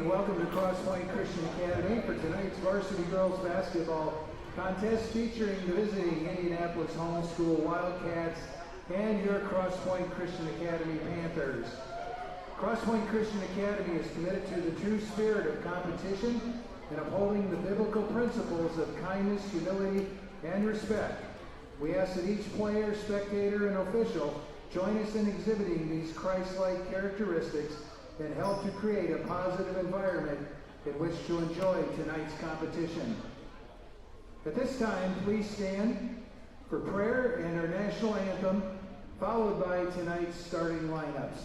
and welcome to Cross Point Christian Academy for tonight's varsity girls basketball contest featuring the visiting Indianapolis homeschool Wildcats and your Cross Point Christian Academy Panthers. Cross Point Christian Academy is committed to the true spirit of competition and upholding the biblical principles of kindness, humility, and respect. We ask that each player, spectator, and official join us in exhibiting these Christ-like characteristics and help to create a positive environment in which to enjoy tonight's competition. At this time, please stand for prayer and our national anthem, followed by tonight's starting lineups.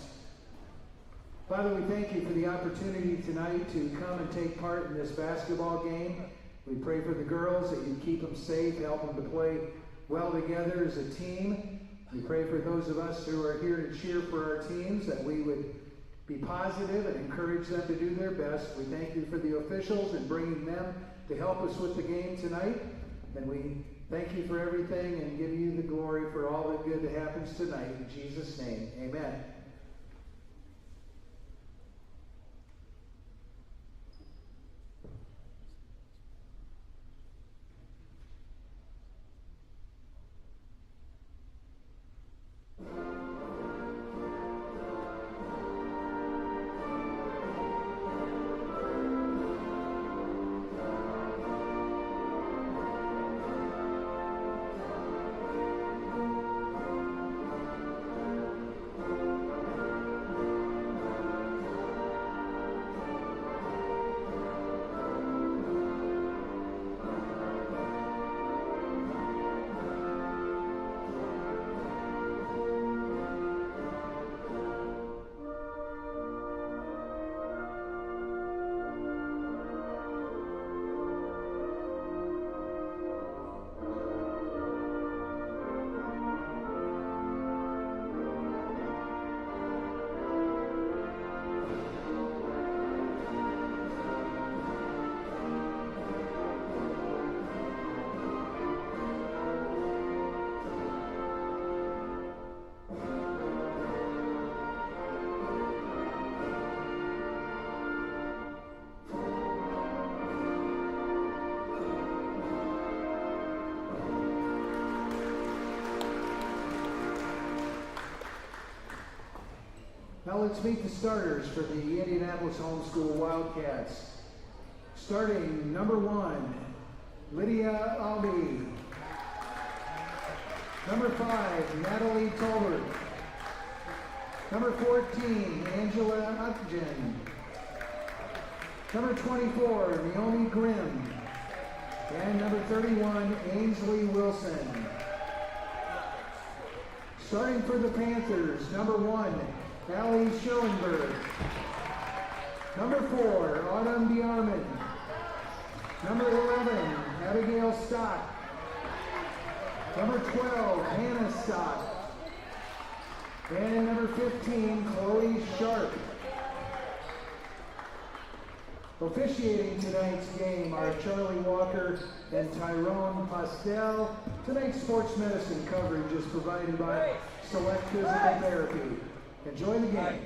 Father, we thank you for the opportunity tonight to come and take part in this basketball game. We pray for the girls that you keep them safe, help them to play well together as a team. We pray for those of us who are here to cheer for our teams that we would be positive and encourage them to do their best. We thank you for the officials and bringing them to help us with the game tonight. And we thank you for everything and give you the glory for all the good that happens tonight. In Jesus' name, amen. Now let's meet the starters for the Indianapolis homeschool Wildcats. Starting number 1, Lydia Albi. Number 5, Natalie Tolbert. Number 14, Angela Upgen. Number 24, Naomi Grimm. And number 31, Ainsley Wilson. Starting for the Panthers, number 1, Allie Schillenberg. Number 4, Autumn DeArmond. Number 11, Abigail Stock. Number 12, Hannah Stock. And number 15, Chloe Sharp. Officiating tonight's game are Charlie Walker and Tyrone Pastel. Tonight's sports medicine coverage is provided by Select Physical Therapy. Enjoy the game.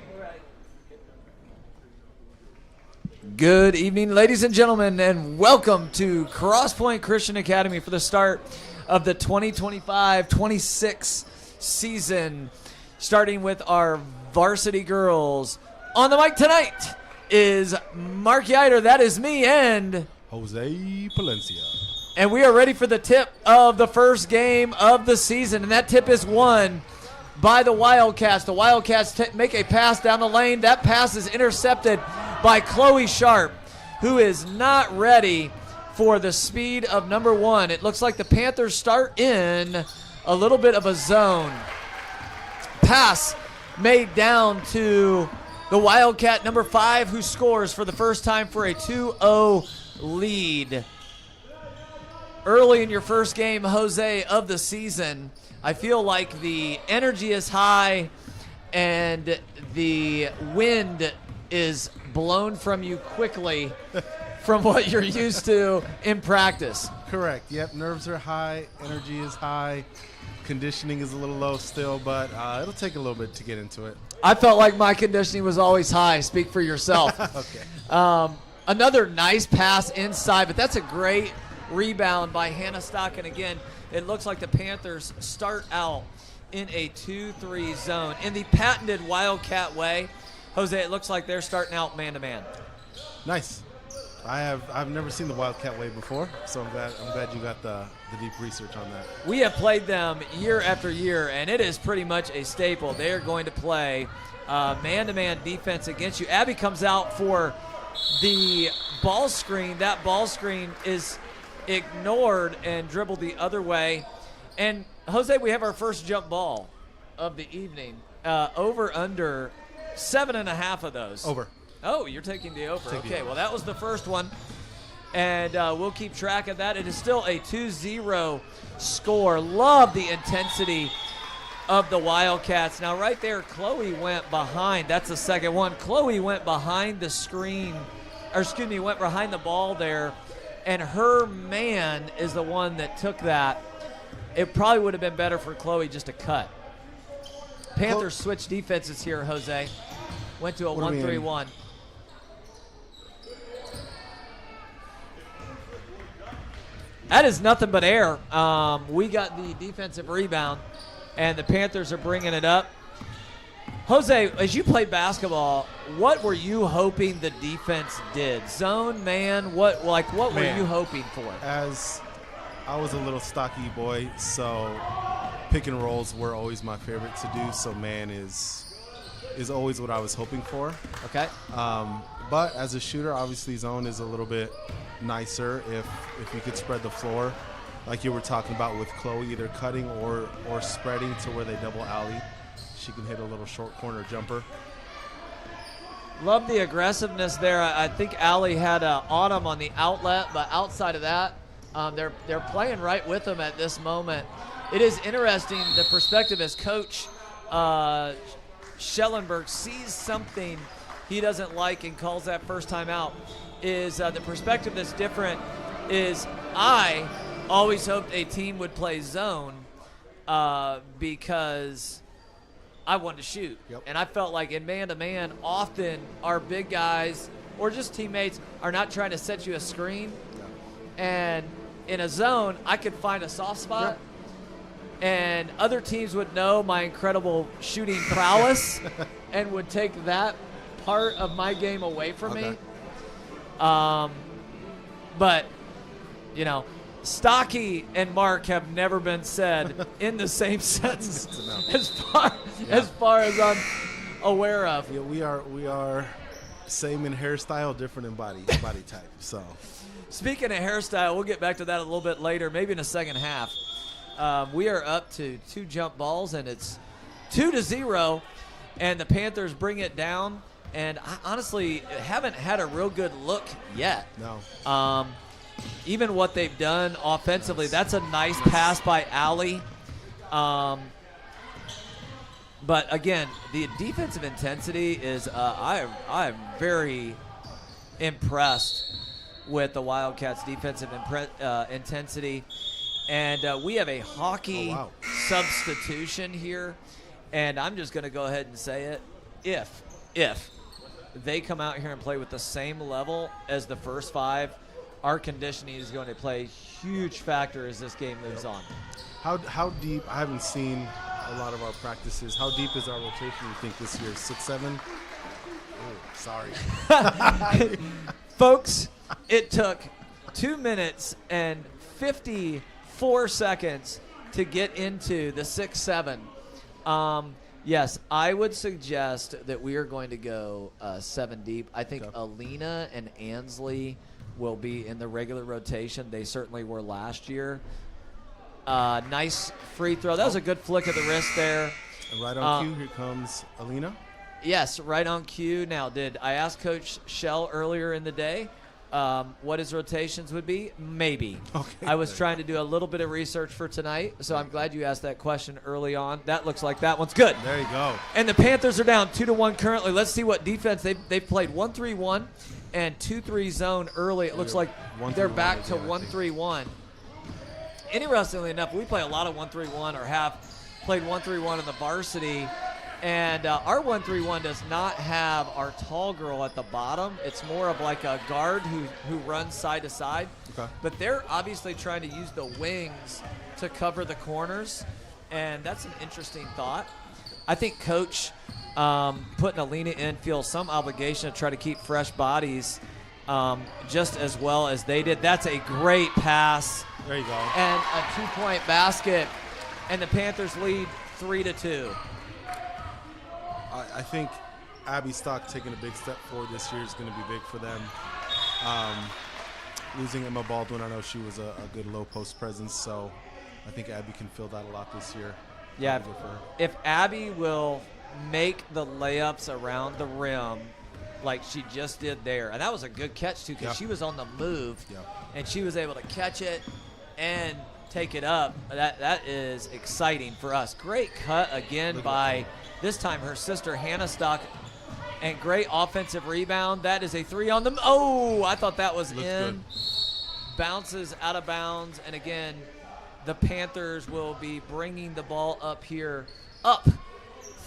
Good evening, ladies and gentlemen, and welcome to Cross Point Christian Academy for the start of the 2025-26 season, starting with our varsity girls. On the mic tonight is Mark Yider, that is me, and Jose Palencia. And we are ready for the tip of the first game of the season, and that tip is won by the Wildcats. The Wildcats make a pass down the lane. That pass is intercepted by Chloe Sharp, who is not ready for the speed of number 1. It looks like the Panthers start in a little bit of a zone. Pass made down to the Wildcat number 5, who scores for the first time for a 2-0 lead. Early in your first game, Jose, of the season, I feel like the energy is high and the wind is blown from you quickly from what you're used to in practice. Correct. Yep, nerves are high, energy is high, conditioning is a little low still, but it'll take a little bit to get into it. I felt like my conditioning was always high. Speak for yourself. Okay. Another nice pass inside, but that's a great rebound by Hannah Stock. And again, it looks like the Panthers start out in a 2-3 zone. In the patented Wildcat way, Jose, it looks like they're starting out man-to-man. Nice. I've never seen the Wildcat way before, so I'm glad you got the deep research on that. We have played them year after year, and it is pretty much a staple. They are going to play man-to-man defense against you. Abby comes out for the ball screen. That ball screen is ignored and dribbled the other way. And, Jose, we have our first jump ball of the evening. Over, under 7.5 of those. Over. Oh, you're taking the over. Take the Okay, over. well, that was the first one. And we'll keep track of that. It is still a 2-0 score. Love the intensity of the Wildcats. Now, right there, Chloe went behind. That's the second one. Chloe went behind the screen, went behind the ball there, and her man is the one that took that. It probably would have been better for Chloe just to cut. Panthers switched defenses here, Jose. Went to a 1-3-1. That is nothing but air. We got the defensive rebound, and the Panthers are bringing it up. Jose, as you played basketball, what were you hoping the defense did? Zone, man, what were you hoping for? As I was a little stocky boy, so pick and rolls were always my favorite to do. So man is always what I was hoping for. Okay. But as a shooter, obviously zone is a little bit nicer if you could spread the floor, like you were talking about with Chloe, either cutting or spreading to where they double alley. She can hit a little short corner jumper. Love the aggressiveness there. I think Allie had Autumn on the outlet, but outside of that, they're playing right with them at this moment. It is interesting, the perspective as Coach Schellenberg sees something he doesn't like and calls that first time out, is the perspective that's different is I always hoped a team would play zone because I wanted to shoot. Yep. And I felt like in man-to-man, often our big guys or just teammates are not trying to set you a screen. And in a zone, I could find a soft spot. Yep. And other teams would know my incredible shooting prowess and would take that part of my game away from me. But, you know, Stocky and Mark have never been said in the same sentence as far as I'm aware of. Yeah, we are same in hairstyle, different in body type. So, speaking of hairstyle, we'll get back to that a little bit later, maybe in the second half. We are up to 2 jump balls, and it's 2-0, and the Panthers bring it down. And I honestly haven't had a real good look yet. No. Even what they've done offensively, that's a nice pass by Allie. But again, the defensive intensity is I'm very impressed with the Wildcats' defensive intensity. And we have a hockey substitution here. And I'm just going to go ahead and say it. If they come out here and play with the same level as the first 5, our conditioning is going to play a huge factor as this game moves on. How deep? I haven't seen a lot of our practices. How deep is our rotation, you think, this year? 6-7? Oh, sorry. Folks, it took 2 minutes and 54 seconds to get into the 6-7. Yes, I would suggest that we are going to go 7 deep. I think Alina and Ansley will be in the regular rotation. They certainly were last year. Nice free throw. That was a good flick of the wrist there. And right on cue, here comes Alina. Yes, right on cue. Now, did I ask Coach Shell earlier in the day what his rotations would be? Maybe. Okay. I was trying to do a little bit of research for tonight, so I'm glad you asked that question early on. That looks like that one's good. There you go. And the Panthers are down 2-1 currently. Let's see what defense. They've played 1-3-1 and 2-3 zone early. It looks like they're back to 1-3-1. Interestingly enough, we play a lot of 1-3-1 or have played 1-3-1 in the varsity. And our 1-3-1 does not have our tall girl at the bottom. It's more of like a guard who runs side to side. Okay. But they're obviously trying to use the wings to cover the corners, and that's an interesting thought. I think Coach putting Alina in feels some obligation to try to keep fresh bodies just as well as they did. That's a great pass. There you go. And a 2-point basket, and the Panthers lead 3-2. I think Abby Stock taking a big step forward this year is going to be big for them. Losing Emma Baldwin, I know she was a good low post presence, so I think Abby can fill that a lot this year. Yeah, if Abby will make the layups around the rim like she just did there, and that was a good catch too because she was on the move, and she was able to catch it and take it up. That is exciting for us. Great cut again by this time her sister Hannah Stock, and great offensive rebound. That is a 3 on them. Oh, I thought that was in. Good. Bounces out of bounds, and again, the Panthers will be bringing the ball up here, up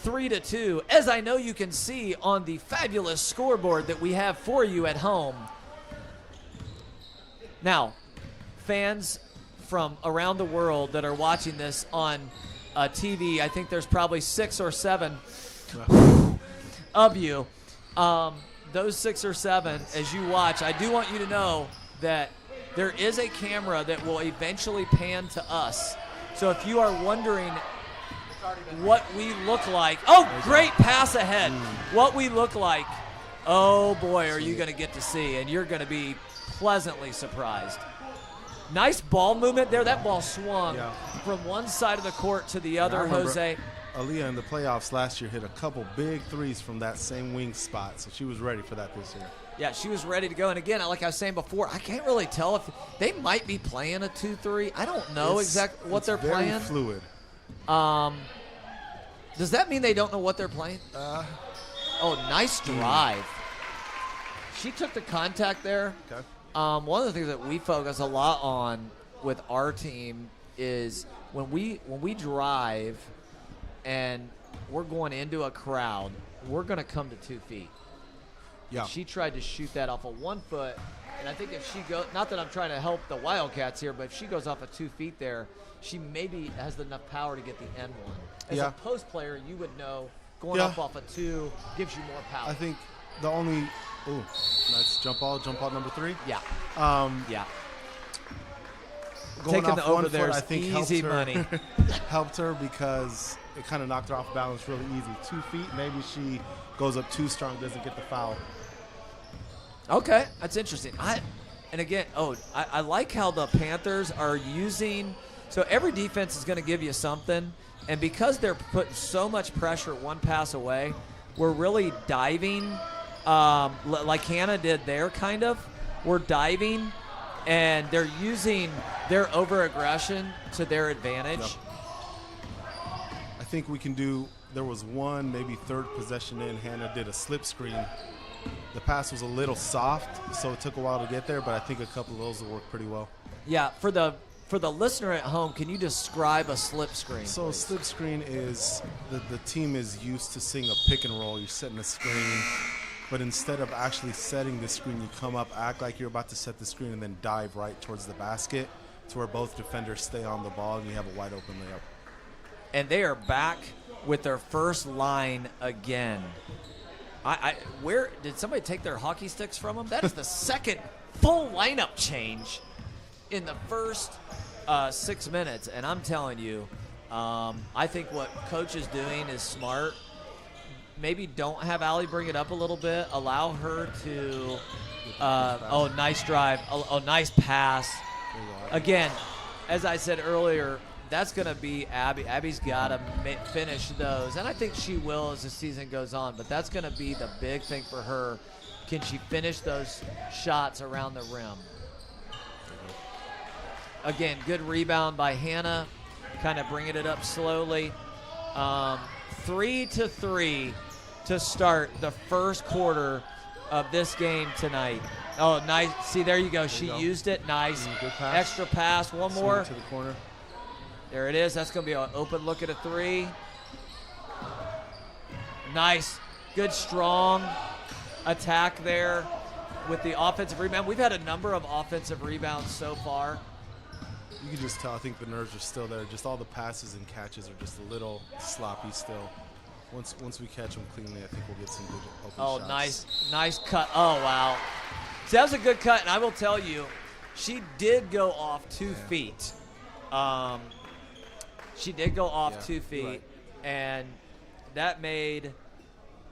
3-2, as I know you can see on the fabulous scoreboard that we have for you at home. Now, fans from around the world that are watching this on TV, I think there's probably 6 or 7 of you. Those 6 or 7, as you watch, I do want you to know that there is a camera that will eventually pan to us. So if you are wondering what we look like, great pass ahead. What we look like, oh boy, are you going to get to see, and you're going to be pleasantly surprised. Nice ball movement there. That ball swung from one side of the court to the other, Jose. Aaliyah in the playoffs last year hit a couple big threes from that same wing spot, so she was ready for that this year. Yeah, she was ready to go. And again, like I was saying before, I can't really tell if they might be playing a 2-3. I don't know exactly what they're playing. It's very fluid. Does that mean they don't know what they're playing? Nice drive. She took the contact there. Okay. One of the things that we focus a lot on with our team is when we drive and we're going into a crowd, we're going to come to 2 feet. Yeah. She tried to shoot that off of 1 foot, and I think if she goes, not that I'm trying to help the Wildcats here, but if she goes off of 2 feet there, she maybe has enough power to get the end one. As a post player, you would know going up off of 2 gives you more power. I think the only nice jump ball number 3. Yeah. Going taking off the over 1 there foot, is I think easy money. helped her because it kind of knocked her off balance really easy. 2 feet, maybe she goes up too strong, doesn't get the foul. Okay, that's interesting. I like how the Panthers are using. So every defense is going to give you something, and because they're putting so much pressure 1 pass away, we're really diving, like Hannah did there. Kind of, we're diving, and they're using their over-aggression to their advantage. Yep. I think we can do. There was one, maybe third possession in, Hannah did a slip screen. The pass was a little soft, so it took a while to get there, but I think a couple of those will work pretty well. Yeah, for the listener at home, can you describe a slip screen? So a slip screen is the team is used to seeing a pick and roll. You're setting a screen, but instead of actually setting the screen, you come up, act like you're about to set the screen, and then dive right towards the basket to where both defenders stay on the ball, and you have a wide open layup. And they are back with their first line again. Where did somebody take their hockey sticks from them? That is the second full lineup change in the first 6 minutes, and I'm telling you, I think what Coach is doing is smart. Maybe don't have Allie bring it up a little bit. Allow her to. Nice drive. Nice pass. Again, as I said earlier, that's going to be Abby. Abby's got to finish those, and I think she will as the season goes on, but that's going to be the big thing for her. Can she finish those shots around the rim? Again, good rebound by Hannah, kind of bringing it up slowly. 3-3 to start the first quarter of this game tonight. Oh, nice. See, there you go. She used it. Nice. Good pass. Extra pass. One more. To the corner. There it is. That's going to be an open look at a 3. Nice. Good, strong attack there with the offensive rebound. We've had a number of offensive rebounds so far. You can just tell, I think the nerves are still there. Just all the passes and catches are just a little sloppy still. Once we catch them cleanly, I think we'll get some good open shots. Oh, nice cut. Oh, wow. So that was a good cut, and I will tell you, she did go off 2 feet. She did go off 2 feet, right. and that made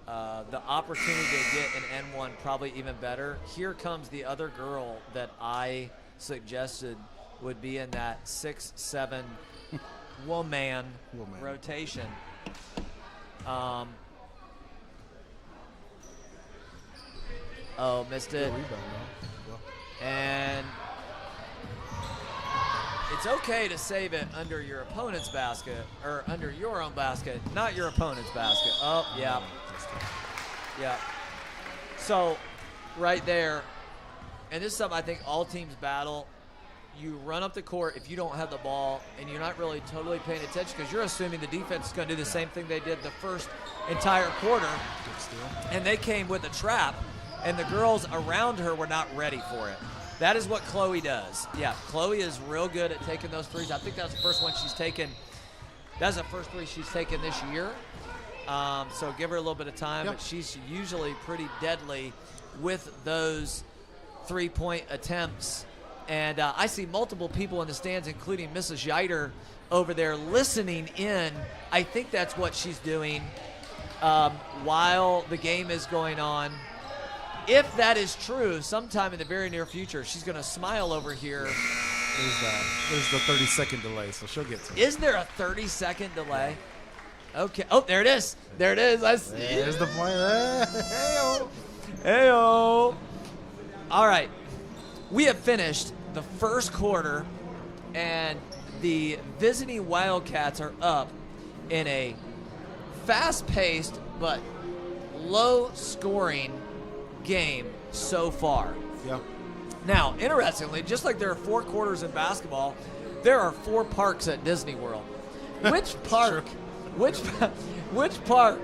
the opportunity to get an N1 probably even better. Here comes the other girl that I suggested would be in that 6-7 woman rotation. Missed it. And it's okay to save it under your opponent's basket, or under your own basket, not your opponent's basket. Oh, yeah. Yeah. So, right there, and this is something I think all teams battle. You run up the court if you don't have the ball, and you're not really totally paying attention because you're assuming the defense is going to do the same thing they did the first entire quarter. And they came with a trap, and the girls around her were not ready for it. That is what Chloe does. Yeah, Chloe is real good at taking those threes. I think that's the first one she's taken. That's the first 3 she's taken this year. So give her a little bit of time, but she's usually pretty deadly with those 3-point attempts. And I see multiple people in the stands, including Mrs. Yiter over there listening in. I think that's what she's doing while the game is going on. If that is true, sometime in the very near future, she's going to smile over here. There's the 30-second delay, so she'll get to it. Is there a 30-second delay? Okay. Oh, there it is. There it is. I see. There's the point. Hey-o. Hey-o. All right. We have finished the first quarter, and the visiting Wildcats are up in a fast-paced but low-scoring game so far. Yeah. Now, interestingly, just like there are 4 quarters in basketball, there are 4 parks at Disney World. Which park? Which park?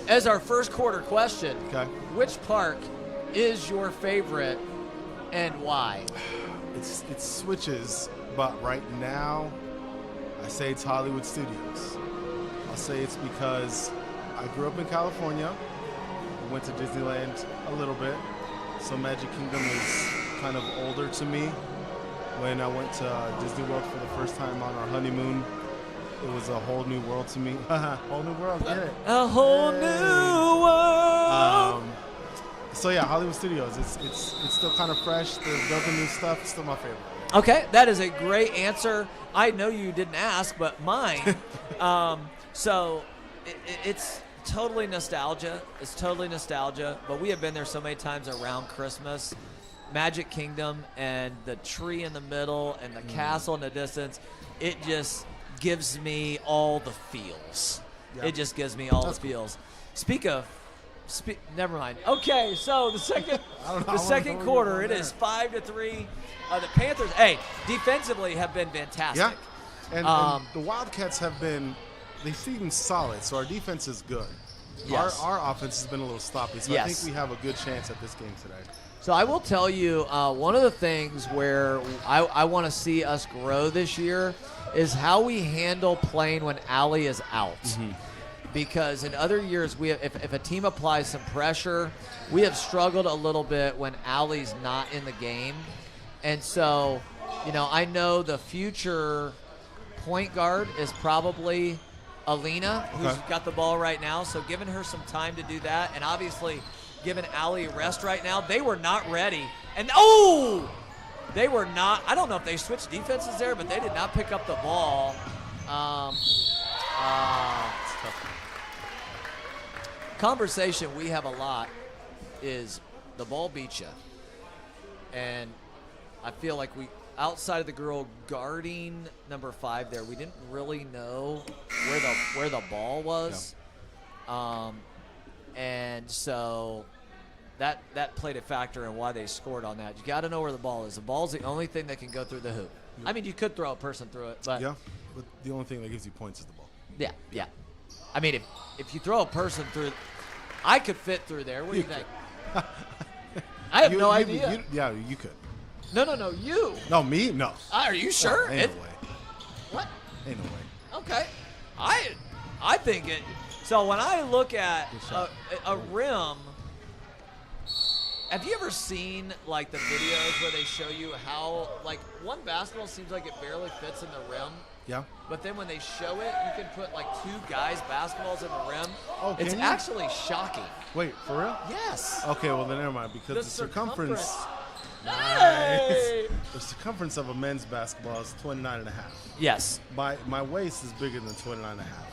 As our first quarter question, which park is your favorite and why? It switches, but right now, I say it's Hollywood Studios. I'll say it's because I grew up in California. I went to Disneyland a little bit, so Magic Kingdom is kind of older to me. When I went to Disney World for the first time on our honeymoon, it was a whole new world to me. Whole new world, get it? A whole new world. So yeah, Hollywood Studios. It's still kind of fresh. They're building new stuff. It's still my favorite. Okay, that is a great answer. I know you didn't ask, but mine. So it's totally nostalgia. It's totally nostalgia. But we have been there so many times around Christmas. Magic Kingdom and the tree in the middle and the castle in the distance. It just gives me all the feels. Yeah. It just gives me all the feels. Never mind. Okay, so the second quarter, it is 5-3. The Panthers, defensively have been fantastic. Yeah, and the Wildcats they seem solid, so our defense is good. Yes. Our offense has been a little sloppy, so I think we have a good chance at this game today. So I will tell you, one of the things where I want to see us grow this year is how we handle playing when Allie is out. Mm-hmm. Because in other years, if a team applies some pressure, we have struggled a little bit when Allie's not in the game. And so, I know the future point guard is probably Alina, who's got the ball right now. So giving her some time to do that, and obviously giving Allie rest right now. They were not ready. And, they were not. I don't know if they switched defenses there, but they did not pick up the ball. Conversation we have a lot is the ball beat you. And I feel like outside of the girl guarding number 5 there, we didn't really know where the ball was. Yeah. And so that played a factor in why they scored on that. You got to know where the ball is. The ball's the only thing that can go through the hoop. I mean, you could throw a person through it, but but the only thing that gives you points is the ball. Yeah. I mean, if you throw a person through, I could fit through there. What do you think? I have no idea. Yeah, you could. No, you. No, me? No. Are you sure? Ain't no way. What? Ain't no way. Okay. I think it. So when I look at a rim, have you ever seen like the videos where they show you how like one basketball seems like it barely fits in the rim? Yeah. But then when they show it, you can put like 2 guys' basketballs in the rim. Oh, it's can you? actually shocking. Wait, for real? Yes. Okay, well then never mind because the circumference. Hey! The circumference of a men's basketball is 29 and a half. Yes. My waist is bigger than 29 and a half.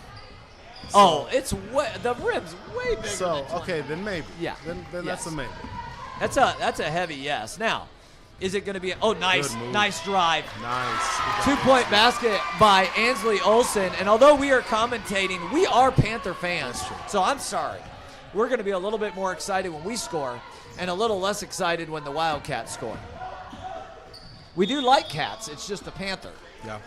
So, the rim's way bigger. So than 20. okay, then maybe. Yeah. Then Yes. that's a maybe. That's a heavy yes. Now, is it going to be? Nice drive. Nice. 2-point basket by Ansley Olsen. And although we are commentating, we are Panther fans. That's true. So I'm sorry. We're going to be a little bit more excited when we score and a little less excited when the Wildcats score. We do like Cats. It's just the Panther. Yeah.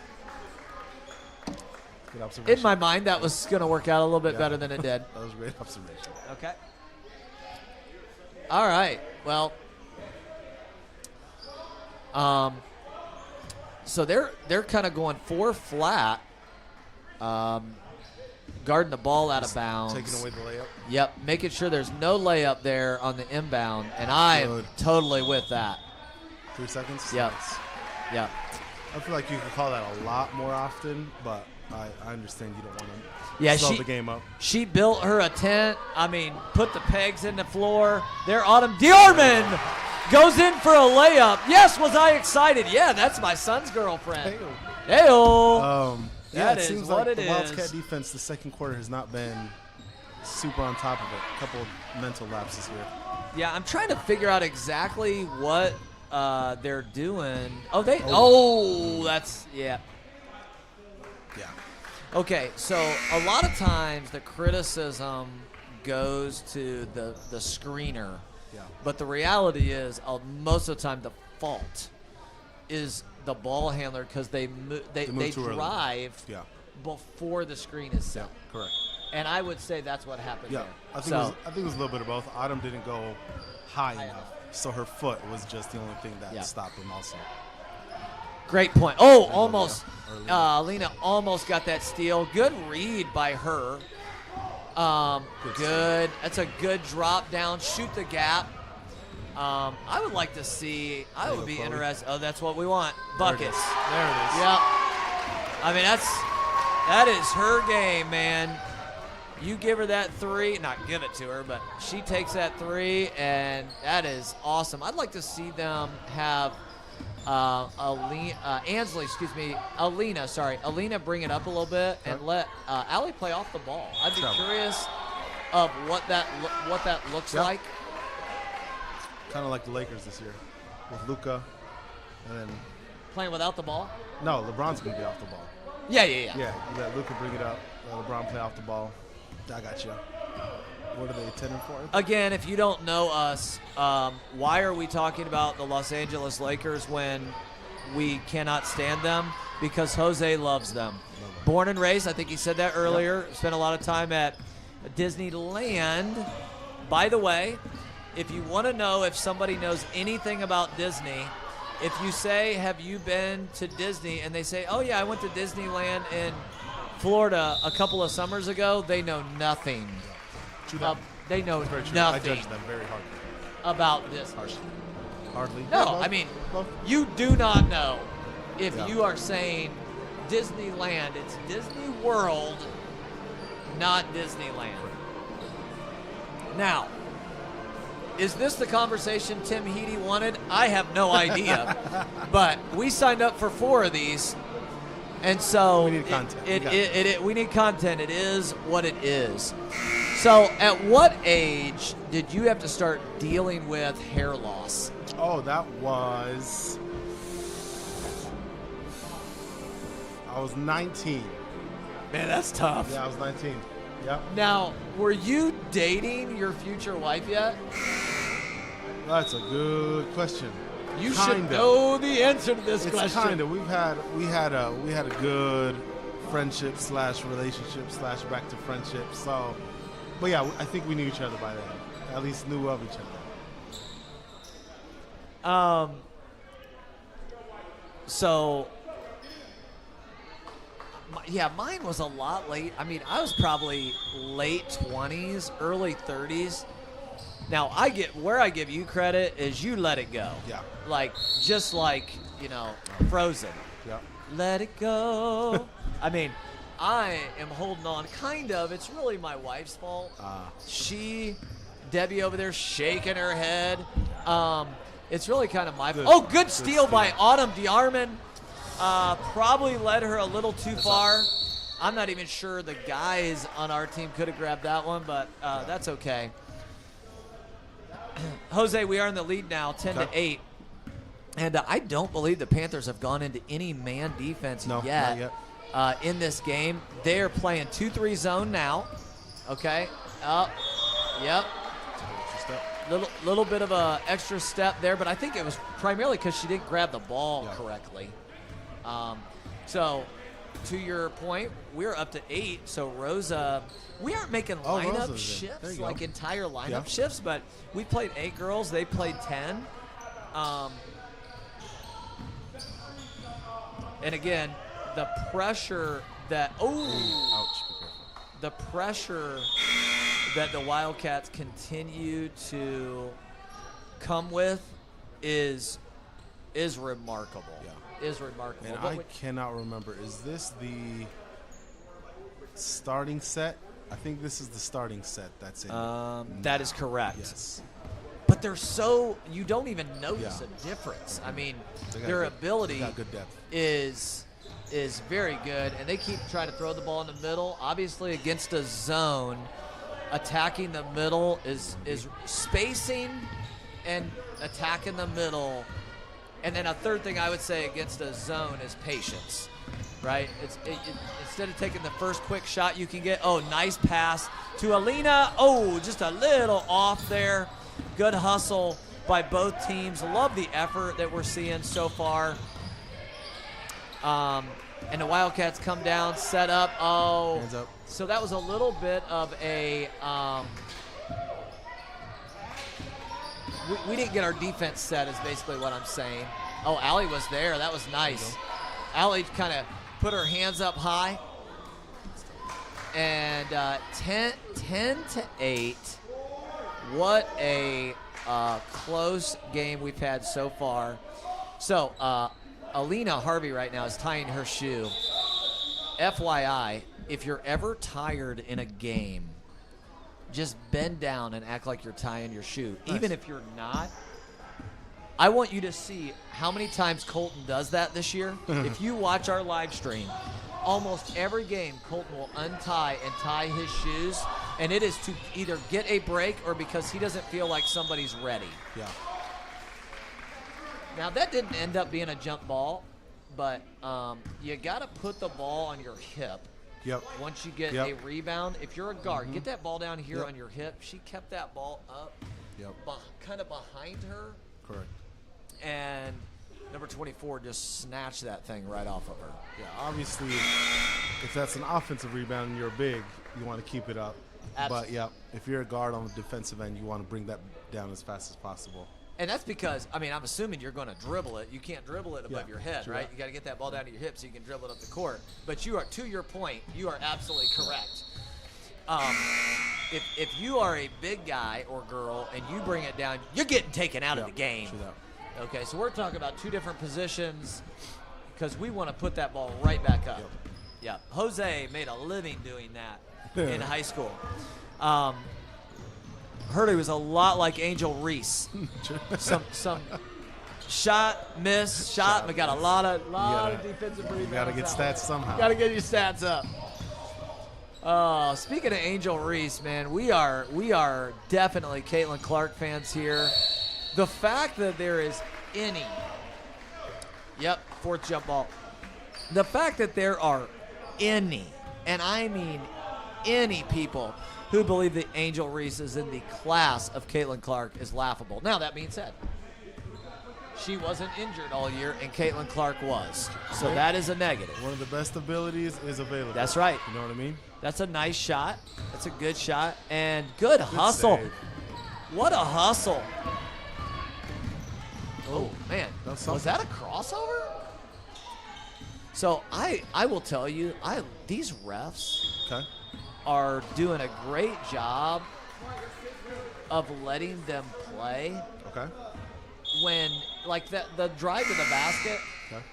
Good observation. In my mind, that was going to work out a little bit better than it did. That was a great observation. Okay. All right. Well, so they're kind of going 4 flat, guarding the ball out of bounds. Taking away the layup. Yep, making sure there's no layup there on the inbound, and I am totally with that. 3 seconds. Yep. Nice. Yep. I feel like you could call that a lot more often, but I understand you don't want to Yeah, slow the game up. She built her a tent. I mean, put the pegs in the floor. There, Autumn Diorman goes in for a layup. Yes, was I excited? Yeah, that's my son's girlfriend. Hey-o. Yeah, That it is seems what like it the Wildcat is. defense, the second quarter has not been super on top of it. A couple of mental lapses here. Yeah, I'm trying to figure out exactly what they're doing. That's, yeah. Yeah. Okay, so a lot of times the criticism goes to the screener. Yeah. But the reality is, most of the time, the fault is the ball handler because they move too early. drive before the screen is set. Yeah, correct. And I would say that's what happened Yeah, there. I think it was a little bit of both. Autumn didn't go high enough, so her foot was just the only thing that stopped him also. Great point. Oh, almost. Lena almost got that steal. Good read by her. Good. That's a good drop down. Shoot the gap. I would like to see. I would be interested. Oh, that's what we want. Buckets. There it is. Yep. I mean, that is her game, man. You give her that 3, not give it to her, but she takes that 3, and that is awesome. I'd like to see them have Alina bring it up a little bit and let Allie play off the ball. I'd be curious of what that looks like. Kind of like the Lakers this year with Luka, and then Playing without the ball? no, LeBron's gonna be off the ball. Yeah. Yeah, you let Luka bring it up. Let LeBron play off the ball. I got you. What are they 10-4? Again, if you don't know us, why are we talking about the Los Angeles Lakers when we cannot stand them? Because Jose loves them. Born and raised, I think he said that earlier. Yep. Spent a lot of time at Disneyland. By the way, if you want to know if somebody knows anything about Disney, if you say, have you been to Disney? And they say, oh, yeah, I went to Disneyland in Florida a couple of summers ago, they know nothing. They know nothing. I judge them very hardly. About this. Hardly. No, Yeah, I mean, both. you do not know if you are saying Disneyland. It's Disney World, not Disneyland. Now, is this the conversation Tim Heedy wanted? I have no idea. But we signed up for 4 of these. And so we need content. We need content. It is what it is. So at what age did you have to start dealing with hair loss? Oh, that was... I was 19. Man, that's tough. Yeah, I was 19. Yep. Now, were you dating your future wife yet? That's a good question. You should know the answer to this it's question. Kinda. We had a good friendship / relationship / back to friendship. So, but yeah, I think we knew each other by then. At least knew of each other. So, yeah, mine was a lot late. I mean, I was probably late 20s, early 30s. Now, where I give you credit is you let it go. Yeah. Like, just like, Frozen. Yeah. Let it go. I mean, I am holding on, kind of. It's really my wife's fault. Debbie over there shaking her head. It's really kind of my fault. Oh, good steal by Autumn DeArmond. Probably led her a little too far. I'm not even sure the guys on our team could have grabbed that one, but that's okay. Jose, we are in the lead now, 10-8. And I don't believe the Panthers have gone into any man defense yet, not yet. In this game. They're playing 2-3 zone now. Okay. Yep. Little bit of a extra step there, but I think it was primarily because she didn't grab the ball correctly. So, to your point, we're up to 8. So Rosa, we aren't making lineup shifts, like entire lineup shifts, but we played 8 girls. They played 10. And again, the pressure that the pressure that the Wildcats continue to come with is remarkable. Yeah. Is remarkable. And I cannot remember. Is this the starting set? I think this is the starting set that's in. That is correct. Yes. But they're you don't even notice a difference. I mean, their ability is very good, and they keep trying to throw the ball in the middle. Obviously, against a zone, attacking the middle is spacing and attacking the middle. And then a third thing I would say against a zone is patience, right? Instead of taking the first quick shot you can get, nice pass to Alina. Just a little off there. Good hustle by both teams. Love the effort that we're seeing so far. And the Wildcats come down, set up. Hands up. So that was a little bit of a we didn't get our defense set is basically what I'm saying. Allie was there. That was nice. Allie kind of put her hands up high. And 10-8. What a close game we've had so far. So Alina Harvey right now is tying her shoe. FYI, if you're ever tired in a game, just bend down and act like you're tying your shoe. Nice. Even if you're not, I want you to see how many times Colton does that this year. If you watch our live stream, almost every game Colton will untie and tie his shoes, and it is to either get a break or because he doesn't feel like somebody's ready. Yeah. Now, that didn't end up being a jump ball, but you got to put the ball on your hip. Yep. Once you get a rebound, if you're a guard, get that ball down here on your hip. She kept that ball up, kind of behind her. Correct. And number 24 just snatched that thing right off of her. Yeah, obviously, if that's an offensive rebound and you're big, you want to keep it up. Absolutely. But, if you're a guard on the defensive end, you want to bring that down as fast as possible. And that's because, I'm assuming you're going to dribble it. You can't dribble it above your head, right? You got to get that ball down to your hips so you can dribble it up the court. But you are, to your point, you are absolutely correct. If you are a big guy or girl and you bring it down, you're getting taken out of the game. Okay, so we're talking about two different positions because we want to put that ball right back up. Yeah, Jose made a living doing that in high school. Heard he was a lot like Angel Reese. some shot, miss, but got a lot of defensive rebounds. You got to get stats somehow. Got to get your stats up. Speaking of Angel Reese, man, we are definitely Caitlin Clark fans here. The fact that there is any, fourth jump ball. The fact that there are any, and I mean any people who believe that Angel Reese is in the class of Caitlin Clark is laughable. Now, that being said, She wasn't injured all year, and Caitlin Clark was. So that is a negative. One of the best abilities is available. That's right. You know what I mean? That's a nice shot. That's a good shot. And good hustle. save. What a hustle. Oh, man. That's Was that a crossover? So I will tell you, these refs Okay. are doing a great job of letting them play Okay. when, like, the drive to the basket Okay.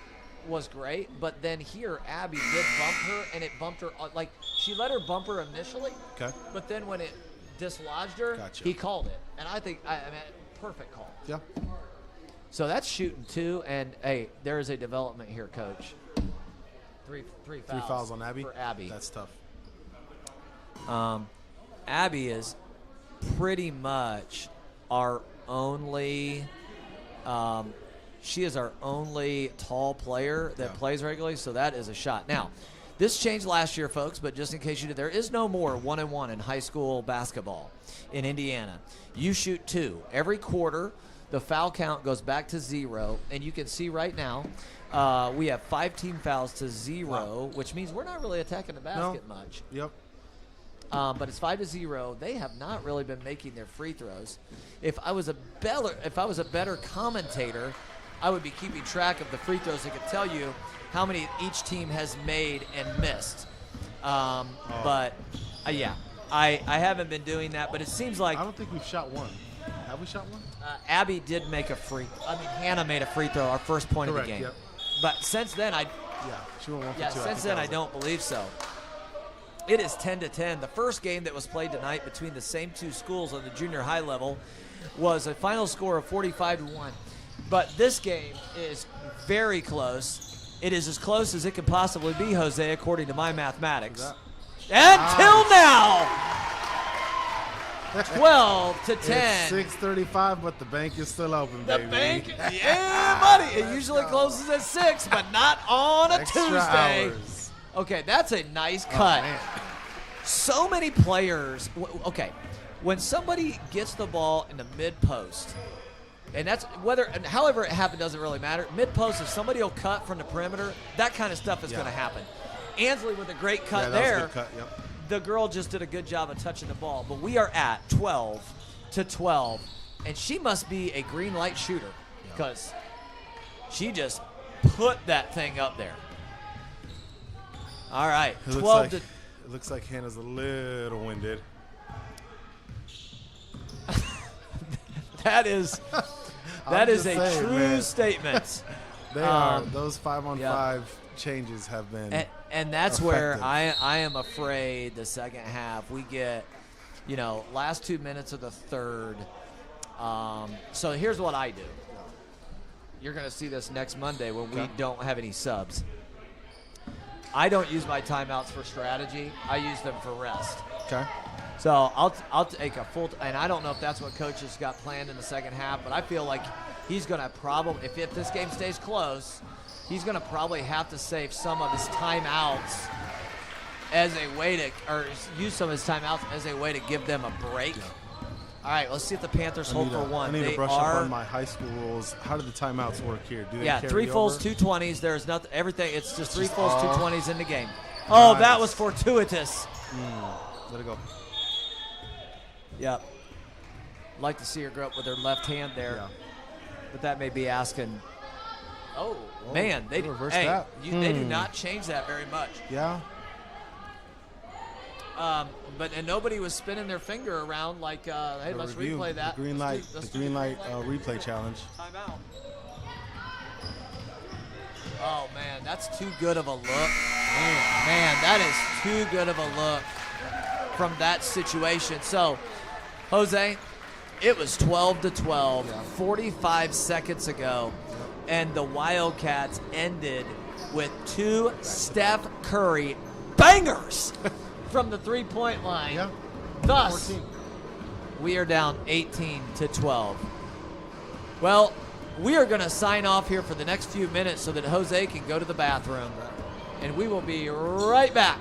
was great, but then here Abby did bump her, and it bumped her, like, she let her bump her initially, Okay. but then when it dislodged her, Gotcha. he called it. And I think, I mean, perfect call. Yeah. So that's shooting 2, and, hey, there is a development here, Coach. Three fouls. 3 fouls on Abby. For Abby. That's tough. Abby is pretty much our only she is our only tall player that plays regularly, so that is a shot. Now, this changed last year, folks, but just in case you did, there is no more 1-on-1 in high school basketball in Indiana. You shoot 2. Every quarter, the foul count goes back to 0, and you can see right now we have 5 team fouls to 0, which means we're not really attacking the basket much. Yep. But it's 5-0. They have not really been making their free throws. If I was a better commentator, I would be keeping track of the free throws. I could tell you how many each team has made and missed. But yeah, I haven't been doing that. But it seems like I don't think we've shot one. Have we shot one? Abby did make Hannah made a free throw, our first point Correct, of the game. yep. But since then, She went 1 for 2. since then I don't believe so. It is 10-10. The first game that was played tonight between the same two schools on the junior high level was a final score of 45-1. But this game is very close. It is as close as it can possibly be, Jose, according to my mathematics. Until now, 12-10. It's 6:35, but the bank is still open, baby. The bank, yeah, buddy. It usually closes at 6, but not on a Extra Tuesday. hours. Okay, that's a nice cut. Man. So many players. Okay, when somebody gets the ball in the mid post, and that's however it happened doesn't really matter. Mid post, if somebody will cut from the perimeter, that kind of stuff is going to happen. Ansley with a great cut that was a there. good cut, yep. The girl just did a good job of touching the ball, but we are at 12-12, and she must be a green light shooter because she just put that thing up there. All right, It looks like Hannah's a little winded. That is a true statement. They are. Those 5-on-5 changes have been. And that's effective. where I am afraid the second half we get, last 2 minutes of the third. So here's what I do. You're going to see this next Monday when we don't have any subs. I don't use my timeouts for strategy. I use them for rest. Okay. So I'll take a full and I don't know if that's what Coach has got planned in the second half, but I feel like he's going to probably, if this game stays close, he's going to probably have to save some of his timeouts as a way to, or use some of his timeouts as a way to give them a break. Yeah. All right, let's see if the Panthers hold for one. I need to brush up on my high school rules. How do the timeouts work here? Do they carry 3 fulls, over? 2 20s. There's nothing. Everything. It's just 3 fulls, 2 20s in the game. Nice. Oh, that was fortuitous. Let it go. Yep. Like to see her go up with her left hand there, but that may be asking. Oh man, they reverse that. They do not change that very much. Yeah. But nobody was spinning their finger around like, hey, let's replay that. The green light replay challenge. Timeout. Oh man, that's too good of a look. Man, that is too good of a look from that situation. So, Jose, it was 12-12, 45 seconds ago, and the Wildcats ended with 2 Steph Curry bangers from the 3-point line. Yeah. Thus, 14. we are down 18-12. Well, we are going to sign off here for the next few minutes so that Jose can go to the bathroom, and we will be right back.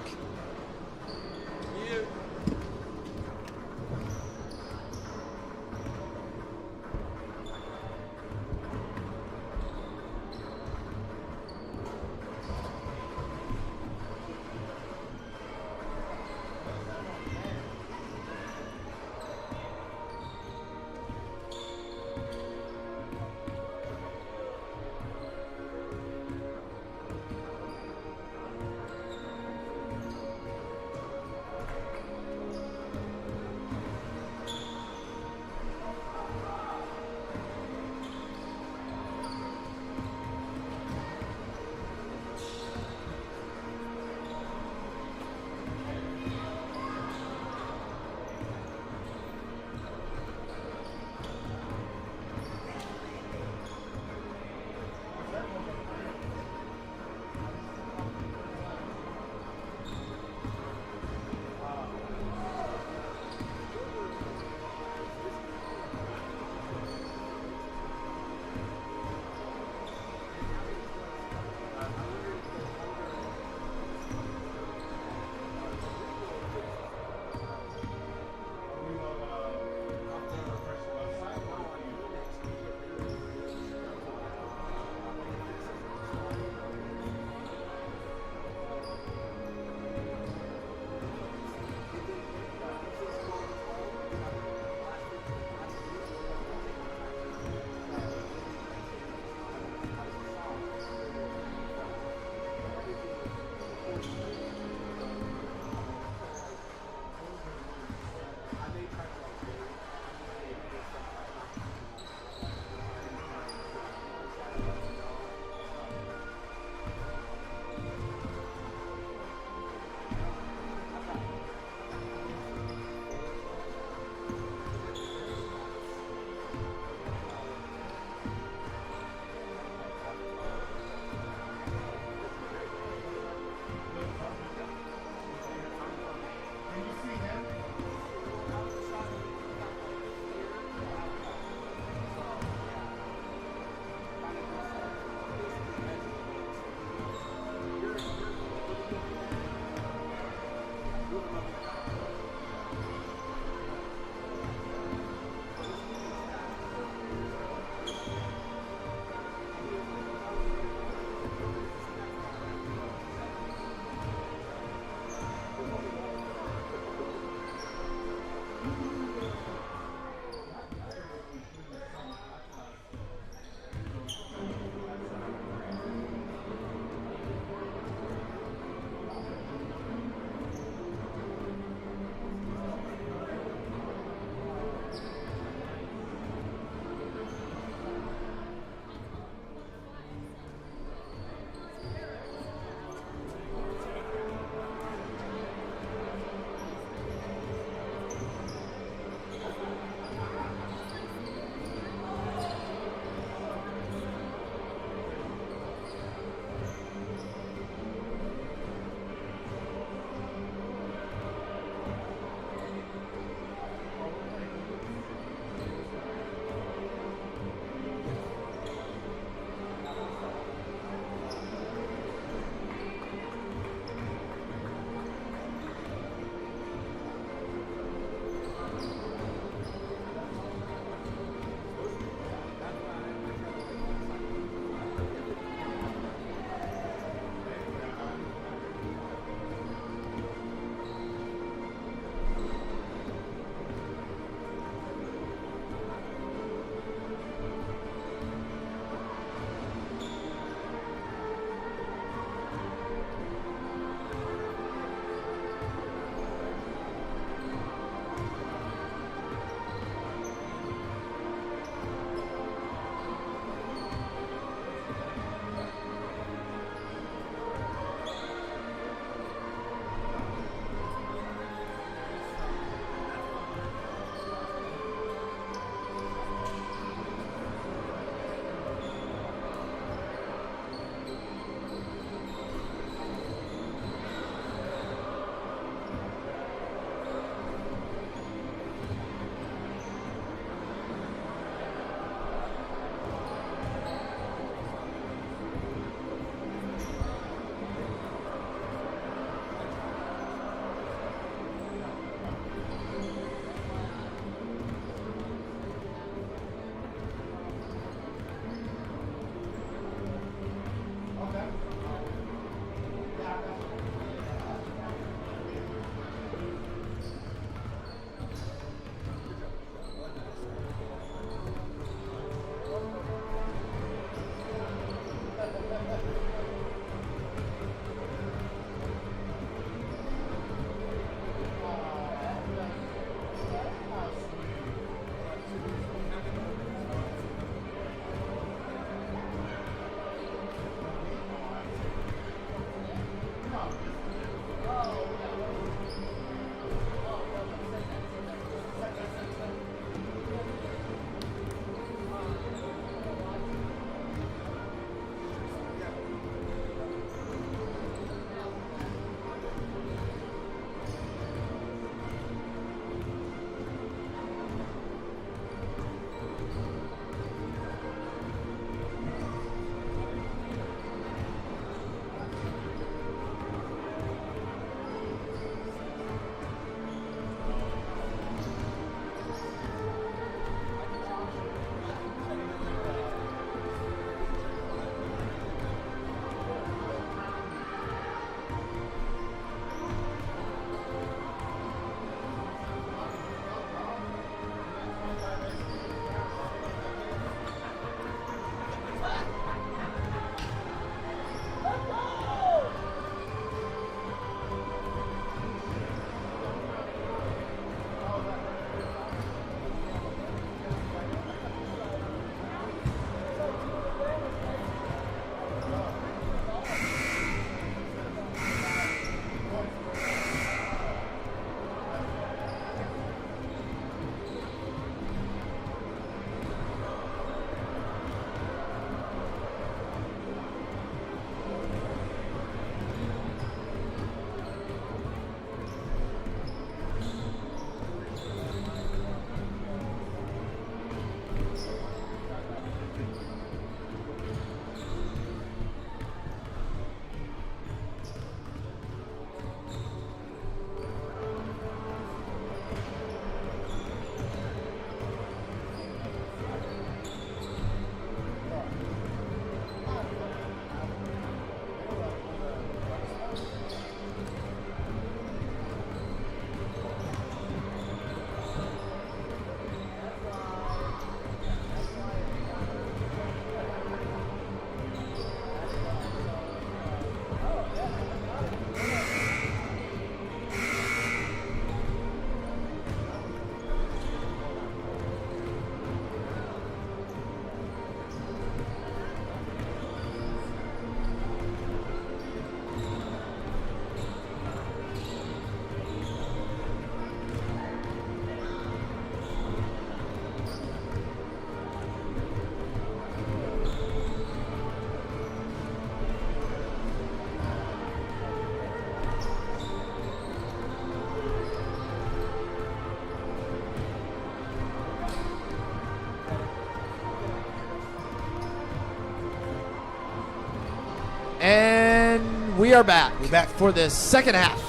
And we are back. We're back for the second half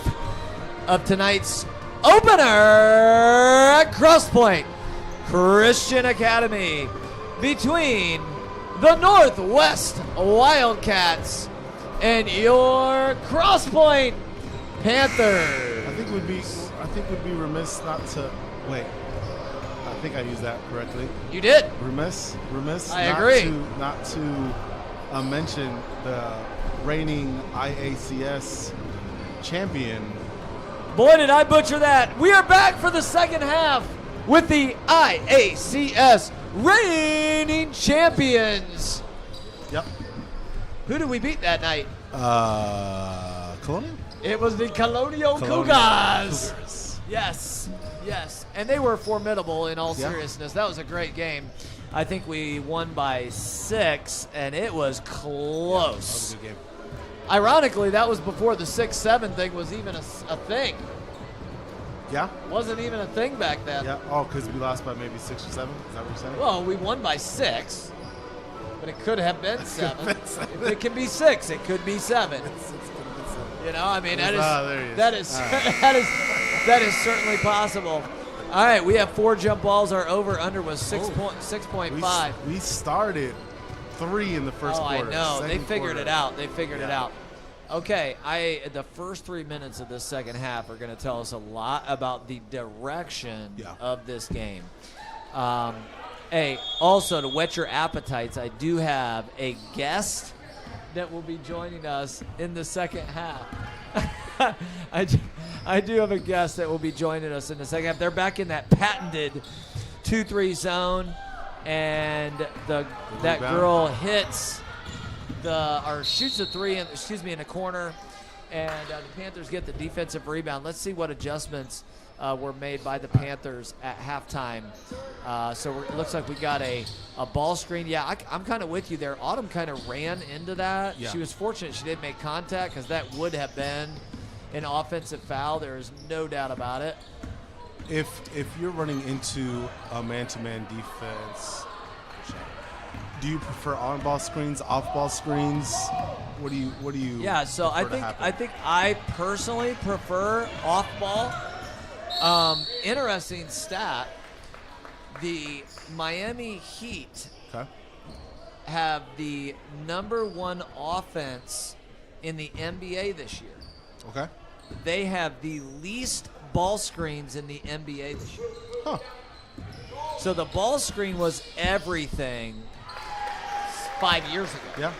of tonight's opener at Cross Point Christian Academy between the Northwest Wildcats and your Cross Point Panthers. I think we'd be remiss not to wait. I think I used that correctly. You did. Remiss. I agree. Not to mention the reigning IACS champion. Boy, did I butcher that. We are back for the second half with the IACS reigning champions. Yep. Who did we beat that night? Colonial? It was the Colonial Cougars. Yes. And they were formidable in all seriousness. That was a great game. I think we won by 6, and it was close. Yeah, that was a good game. Ironically, that was before the 6-7 thing was even a thing. Yeah? Wasn't even a thing back then. Yeah. Oh, because we lost by maybe 6 or 7? Is that what you're saying? Well, we won by 6, but it could have been 7. If it can be 6, it could be 7. You know, I mean, that is certainly possible. All right, we have 4 jump balls. Our over/under was 6.5. We started 3 in the first quarter. I know. They figured quarter. it out. it out. Okay, the first 3 minutes of this second half are going to tell us a lot about the direction of this game. Hey, also to whet your appetites, I do have a guest that will be joining us in the second half. I do have a guest that will be joining us in the second half. They're back in that patented 2-3 zone, and that girl hits shoots a 3 in the corner, and the Panthers get the defensive rebound. Let's see what adjustments were made by the Panthers at halftime. So it looks like we got a ball screen. Yeah, I'm kind of with you there. Autumn kind of ran into that. Yeah. She was fortunate she didn't make contact, because that would have been an offensive foul. There is no doubt about it. If you're running into a man-to-man defense, do you prefer on-ball screens, off-ball screens? What do you? Yeah, so I think I personally prefer off-ball. Interesting stat: the Miami Heat have the #1 offense in the NBA this year. Okay. They have the least ball screens in the NBA this year. Huh. So the ball screen was everything 5 years ago. Yeah.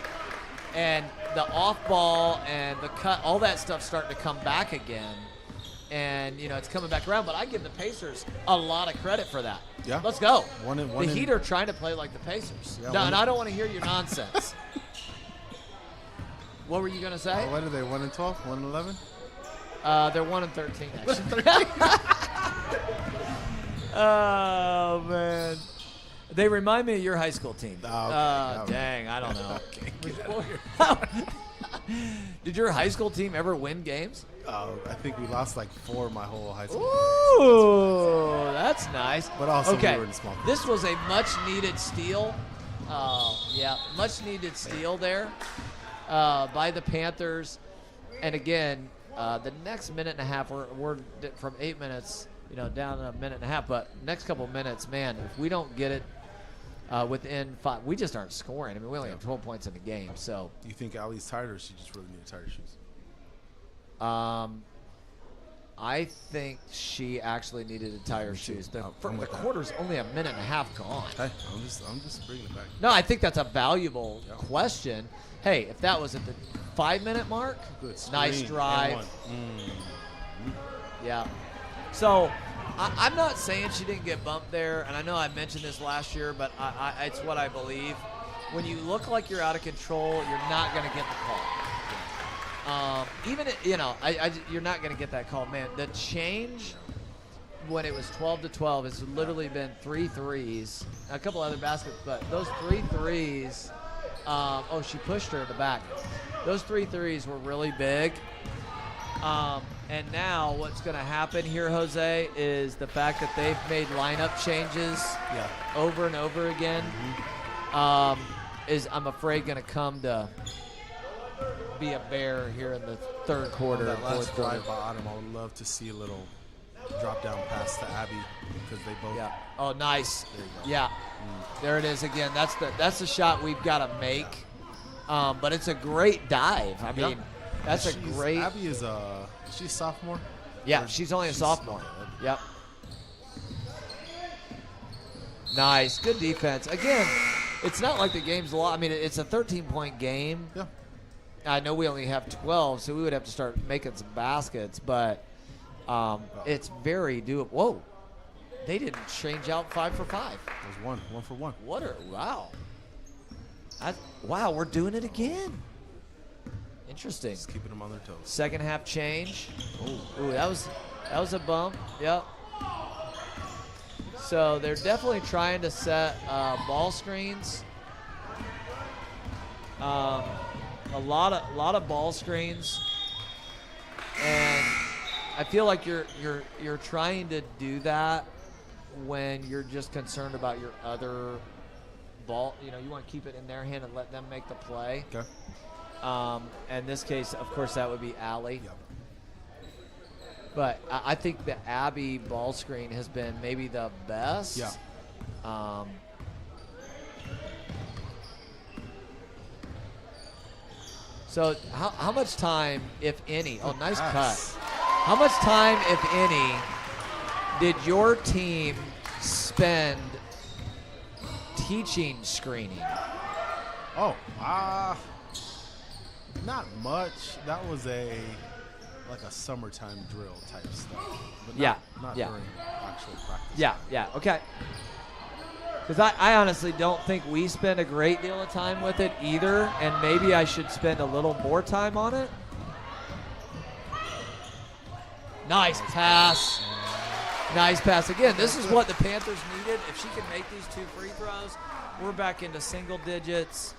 And the off ball and the cut, all that stuff's starting to come back again. And, it's coming back around. But I give the Pacers a lot of credit for that. Yeah. Let's go. The Heat are trying to play like the Pacers. Yeah, No, and I don't want to hear your nonsense. What were you going to say? What are they, 1-12, 1-11? They're 1-13, actually. Oh, man. They remind me of your high school team. Oh, okay. Dang, I don't know. Okay, Did your high school team ever win games? I think we lost like 4 my whole high school. Ooh, that's nice. But also okay. we were in small groups. This was a much-needed steal. Much-needed steal there by the Panthers. And again, the next minute and a half, we're from 8 minutes, down to a minute and a half. But next couple minutes, man, if we don't get it within 5, we just aren't scoring. I mean, we only have 12 points in the game. So, you think Allie's tired, or she just really need to tie her shoes? I think she actually needed to tie her shoes. The quarter's only a minute and a half gone. Hey, I'm just bringing it back. No, I think that's a valuable question. Hey, if that was at the 5-minute mark, good. Nice drive. Yeah. So I'm not saying she didn't get bumped there, and I know I mentioned this last year, but it's what I believe. When you look like you're out of control, you're not going to get the call. You're not going to get that call, man. The change when it was 12-12 has literally been 3 threes, a couple other baskets, but those 3 threes. She pushed her in the back. Those 3 threes were really big. And now what's going to happen here, Jose, is the fact that they've made lineup changes over and over again is, I'm afraid, going to come to be a bear here in the third quarter. That last fourth quarter. drive bottom, I would love to see a little drop down pass to Abby because they both. Yeah. Oh, nice. There you go. Yeah. There it is again. That's the shot we've got to make. But it's a great dive. I mean, that's a great. Abby is she's a sophomore. Yeah, she's only a sophomore. Yep. Nice. Good defense. Again, it's not like the game's a lot. I mean, it's a 13-point game. Yeah. I know we only have 12, so we would have to start making some baskets, but it's very doable. Whoa. They didn't change out 5 for 5. There's one for one. Wow. Wow, we're doing it again. Interesting. Just keeping them on their toes. Second half change. Ooh, that was a bump. Yep. So they're definitely trying to set ball screens. A lot of ball screens, and I feel like you're trying to do that when you're just concerned about your other ball. You know, you want to keep it in their hand and let them make the play. Okay. In this case, of course, that would be Allie. Yep. But I think the Abby ball screen has been maybe the best. Yeah. So how much time, if any? Oh, nice cut. How much time, if any, did your team spend teaching screening? Oh, not much. That was like a summertime drill type stuff. But not during actual practice. Yeah, okay. Because I honestly don't think we spend a great deal of time with it either, and maybe I should spend a little more time on it. Nice pass. Nice pass. Again, this is what the Panthers needed. If she can make these 2 free throws, we're back into single digits.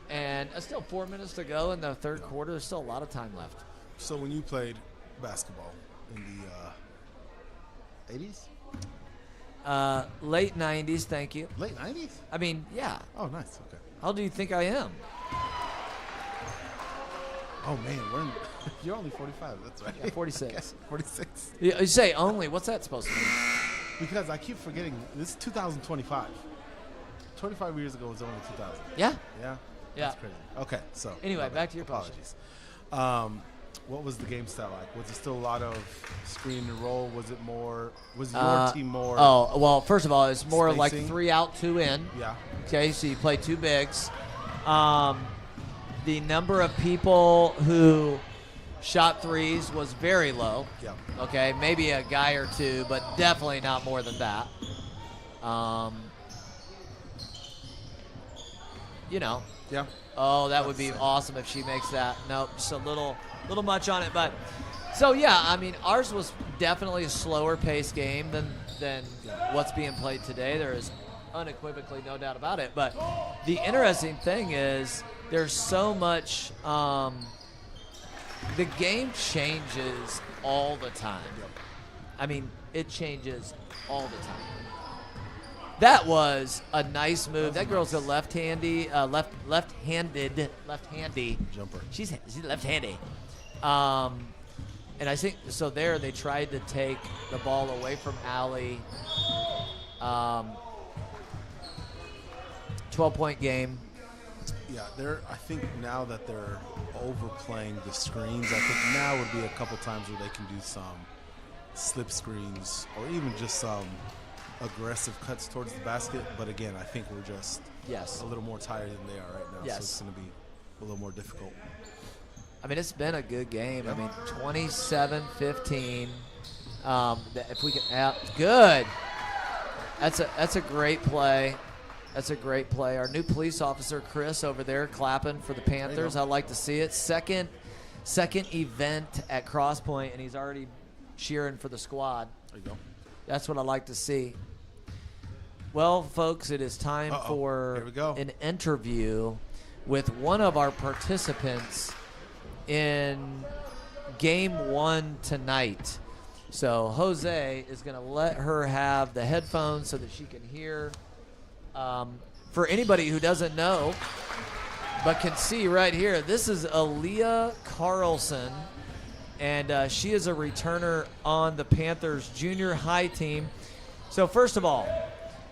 And still 4 minutes to go in the third quarter. There's still a lot of time left. So when you played basketball in the 80s? Late 90s, thank you. Late 90s? I mean, yeah. Oh, nice. Okay. How do you think I am? Oh, man. You're only 45. That's right. Yeah, 46. Okay. 46. You say only. What's that supposed to mean? Because I keep forgetting. This is 2025. 25 years ago was only 2000. Yeah. Yeah? Yeah. That's crazy. Okay, so. Anyway, back to your apologies. What was the game style like? Was it still a lot of screen and roll? Was it more? Was your team more? Oh, well, first of all, it's more spacing? like 3 out, 2 in. Yeah. Okay, so you play 2 bigs. The number of people who shot threes was very low. Yeah. Okay, maybe a guy or 2, but definitely not more than that. You know. Yeah. Oh, that would be awesome if she makes that. Nope, just a little much on it. But so yeah, I mean, ours was definitely a slower paced game than what's being played today. There is unequivocally no doubt about it. But the interesting thing is there's so much. The game changes all the time. I mean, it changes all the time. That was a nice move. That girl's a left-handy Jumper. She's left-handy. And I think so. There, they tried to take the ball away from Allie. 12-point game. Yeah, I think now that they're overplaying the screens, I think now would be a couple times where they can do some slip screens or even just some aggressive cuts towards the basket. But again, I think we're just a little more tired than they are right now. Yes. So it's going to be a little more difficult. I mean, it's been a good game. Yeah. I mean, 27-15. If we can, good. That's a great play. That's a great play. Our new police officer, Chris, over there clapping for the Panthers. I like to see it. Second event at Cross Point, and he's already cheering for the squad. There you go. That's what I like to see. Well, folks, it is time for an interview with one of our participants in Game 1 tonight. So Jose is going to let her have the headphones so that she can hear. For anybody who doesn't know, but can see right here, this is Aaliyah Carlson, and she is a returner on the Panthers junior high team. So first of all,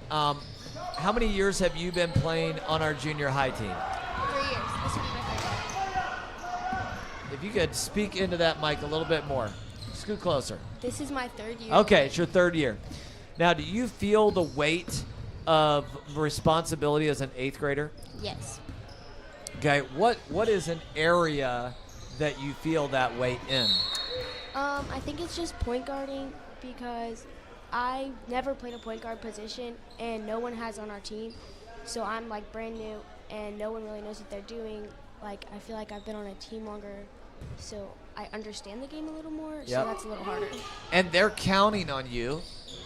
how many years have you been playing on our junior high team? 3 years. This will be my 3rd year. If you could speak into that mic a little bit more. Scoot closer. This is my 3rd year. Okay, it's your 3rd year. Now, do you feel the weight of responsibility as an 8th grader? Yes. Okay, what is an area that you feel that weight in? I think it's just point guarding because I never played a point guard position and no one has on our team. So I'm like brand new and no one really knows what they're doing. Like I feel like I've been on a team longer, so I understand the game a little more. So Yep. that's a little harder. And they're counting on you,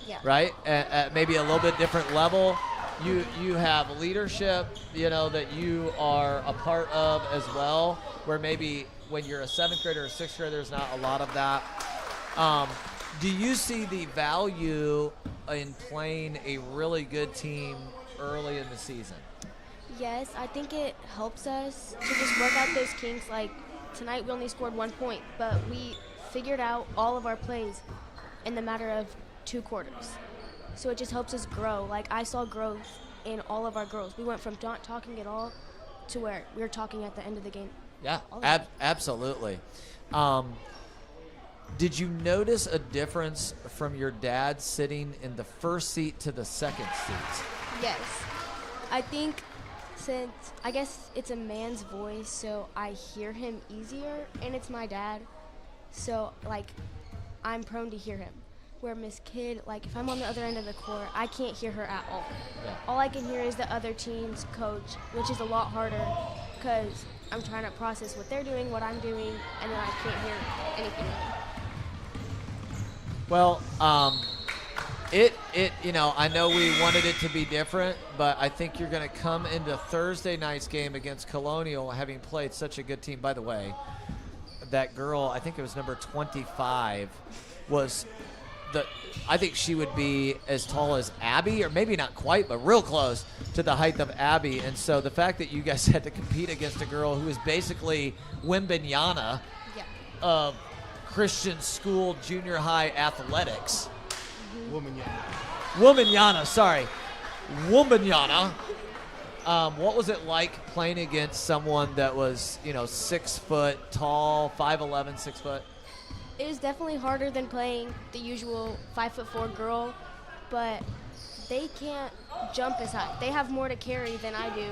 Yeah. right? At maybe a little bit different level. You have leadership, that you are a part of as well, where maybe when you're a 7th grader or 6th grader, there's not a lot of that. Do you see the value in playing a really good team early in the season? Yes, I think it helps us to just work out those kinks. Like tonight we only scored 1 point, but we figured out all of our plays in the matter of 2 quarters. So it just helps us grow. Like I saw growth in all of our girls. We went from not talking at all to where we were talking at the end of the game. Yeah, All of absolutely. Did you notice a difference from your dad sitting in the first seat to the second seat? Yes. I think since, I guess it's a man's voice, so I hear him easier, and it's my dad. So, like, I'm prone to hear him. Where Miss Kidd, like, if I'm on the other end of the court, I can't hear her at all. Yeah. All I can hear is the other team's coach, which is a lot harder because I'm trying to process what they're doing, what I'm doing, and then I can't hear anything really. Well, I know we wanted it to be different, but I think you're going to come into Thursday night's game against Colonial having played such a good team. By the way, that girl, I think it was number 25, I think she would be as tall as Abby, or maybe not quite, but real close to the height of Abby. And so the fact that you guys had to compete against a girl who is basically Wimbignana Yeah. of Christian school junior high athletics. Womanyana, sorry. Womanyana. What was it like playing against someone that was, 6 foot tall, 5'11", 6 foot? It was definitely harder than playing the usual 5'4" girl, but they can't jump as high. They have more to carry than I do.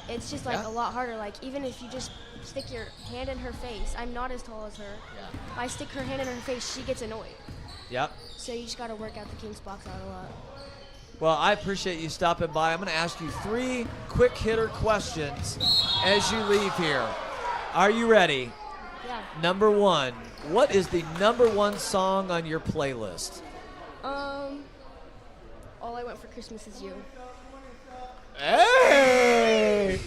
It's just like Yeah. a lot harder. Like even if you just stick your hand in her face, I'm not as tall as her. Yeah. If I stick her hand in her face, she gets annoyed. Yep. So you just got to work out the King's box out a lot. Well, I appreciate you stopping by. I'm going to ask you 3 quick hitter questions as you leave here. Are you ready? Yeah. Number 1, what is the number 1 song on your playlist? All I Want for Christmas Is You. Hey!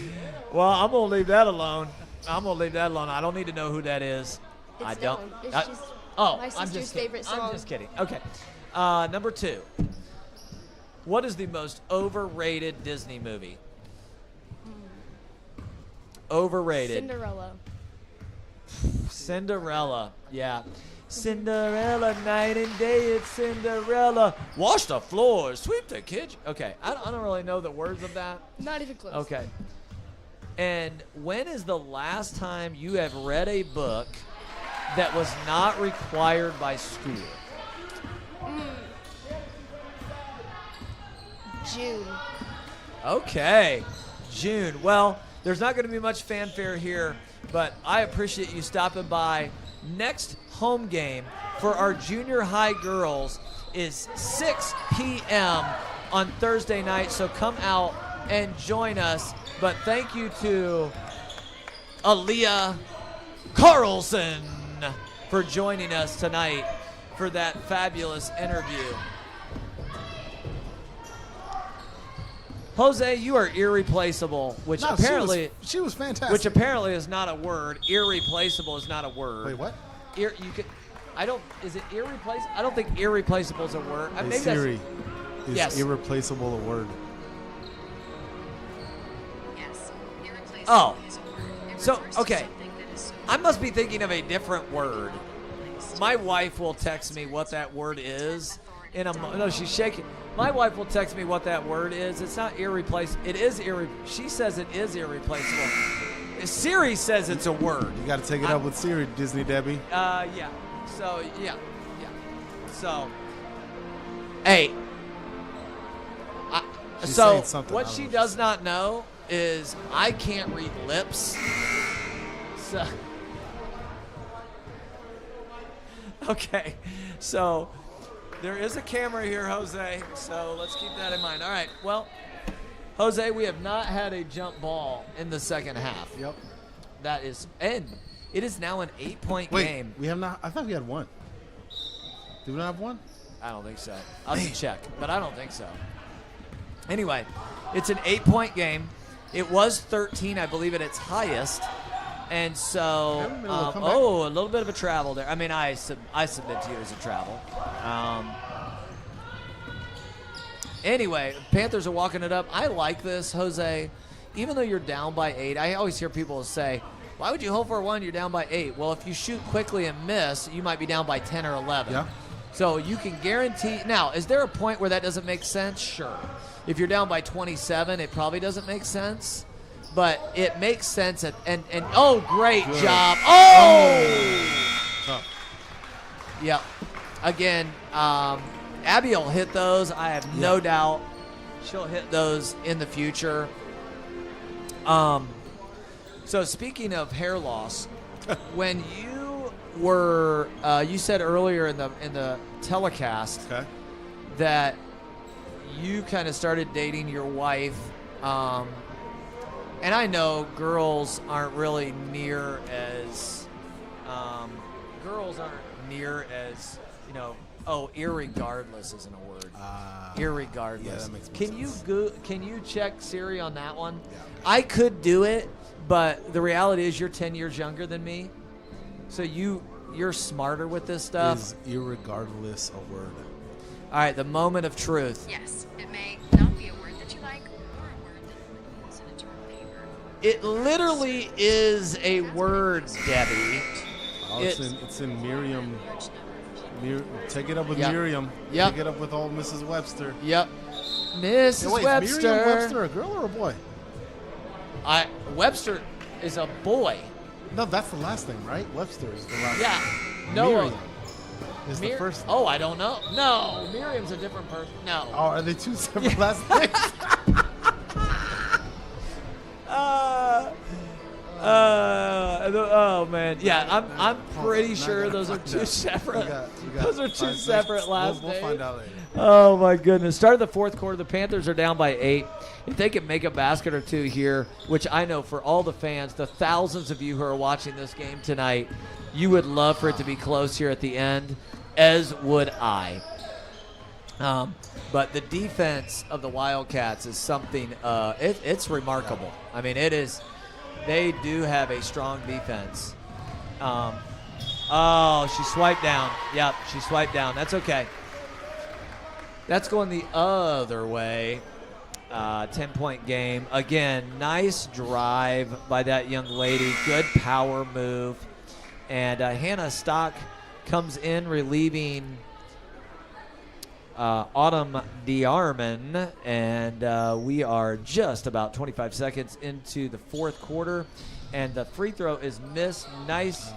Well, I'm going to leave that alone. I don't need to know who that is. It's I don't. known. It's just Oh, my I'm sister's just kidding. favorite song. I'm just kidding. Okay. Number 2. What is the most overrated Disney movie? Overrated. Cinderella. Yeah. Cinderella, night and day, it's Cinderella. Wash the floors, sweep the kitchen. Okay, I don't really know the words of that. Not even close. Okay. And when is the last time you have read a book that was not required by school? June. Okay, June. Well, there's not going to be much fanfare here, but I appreciate you stopping by. Next home game for our junior high girls is 6 p.m. on Thursday night, so come out and join us. But thank you to Aaliyah Carlson for joining us tonight for that fabulous interview. Jose, you are irreplaceable, which No, apparently she was fantastic. which apparently is not a word. Irreplaceable is not a word. Wait, what? Is it irreplaceable? I don't think irreplaceable is a word. Hey, Maybe Siri, is Yes. irreplaceable a word? Yes, Oh. So, okay. I must be thinking of a different word. My wife will text me what that word is. No, she's shaking. My wife will text me what that word is. It's not irreplaceable. It is She says it is irreplaceable. Siri says it's a word. You got to take it up with Siri, Disney Debbie. Yeah. So, yeah. So, hey. So, what she does not know is I can't read lips. So, okay. So, there is a camera here, Jose. So, let's keep that in mind. All right. Well, Jose, we have not had a jump ball in the second half. Yep. That is, and it is now an 8-point game. We have not. I thought we had one. Do we not have one? I don't think so. I'll have to check, but I don't think so. Anyway, it's an 8-point game. It was 13, I believe, at its highest. And so, a little bit of a travel there. I mean, I submit to you as a travel. Anyway, Panthers are walking it up. I like this, Jose. Even though you're down by 8, I always hear people say, why would you hope for a 1? You're down by 8. Well, if you shoot quickly and miss, you might be down by 10 or 11. Yeah. So you can guarantee. Now, is there a point where that doesn't make sense? Sure. If you're down by 27, it probably doesn't make sense. But it makes sense. And great job. Tough. Yep. Again, Abby will hit those. I have no doubt she'll hit those in the future. So speaking of hair loss, when you were, you said earlier in the telecast that you kind of started dating your wife, and I know girls aren't really near as, irregardless isn't a word. Irregardless. Yeah, that makes sense. Can you check Siri on that one? Yeah. I could do it, but the reality is you're 10 years younger than me, so you're smarter with this stuff. Is irregardless a word? All right, the moment of truth. Yes, it may not be a word that you like or a word that you would use in a term of favor. It literally is a word, Debbie. It's in Miriam. Take it up with Yep. Miriam. Yep. Take it up with old Mrs. Webster. Yep. Mrs. Wait, Webster. Is Miriam Webster a girl or a boy? Webster is a boy. No, that's the last name, right? Webster is the last Yeah. name. No. Miriam is the first name. Oh, I don't know. No, Miriam's a different person. No. Oh, are they two separate last names? Oh man, yeah, I'm pretty sure those are two separate. Those are two separate last names. We'll find out later. Oh my goodness! Start of the fourth quarter, the Panthers are down by 8. If they can make a basket or two here, which I know for all the fans, the thousands of you who are watching this game tonight, you would love for it to be close here at the end, as would I. But the defense of the Wildcats is something. It's remarkable. I mean, it is. They do have a strong defense. She swiped down. Yep, she swiped down. That's okay. That's going the other way. 10-point game. Again, nice drive by that young lady. Good power move. And Hannah Stock comes in relieving Autumn DeArmond, and we are just about 25 seconds into the fourth quarter, and the free throw is missed. Nice.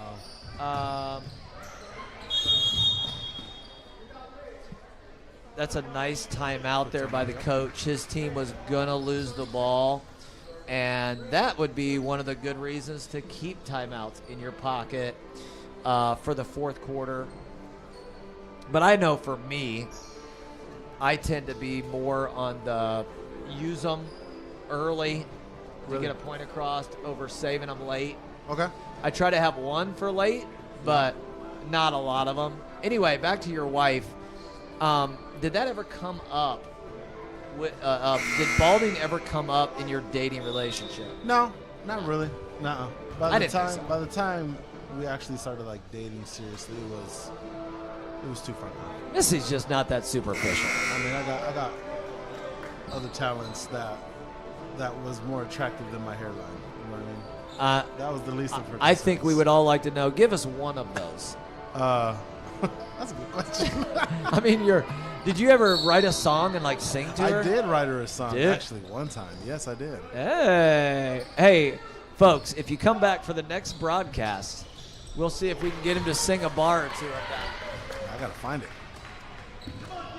That's a nice timeout there by the coach. His team was going to lose the ball, and that would be one of the good reasons to keep timeouts in your pocket for the fourth quarter. But I know for me, I tend to be more on the use them early to get a point across over saving them late. Okay. I try to have one for late, but not a lot of them. Anyway, back to your wife. Did that ever come up? Did balding ever come up in your dating relationship? No, not really. No. By the time we actually started like dating seriously, it was too far gone. This is just not that superficial. I mean, I got other talents that was more attractive than my hairline. You know what That was the least of her I think we concerns. would all like to know. Give us one of those. That's a good question. I mean, did you ever write a song and like sing to her? I did write her a song Did? actually one time. Yes, I did. Hey, folks! If you come back for the next broadcast, we'll see if we can get him to sing a bar or two of that. I gotta find it.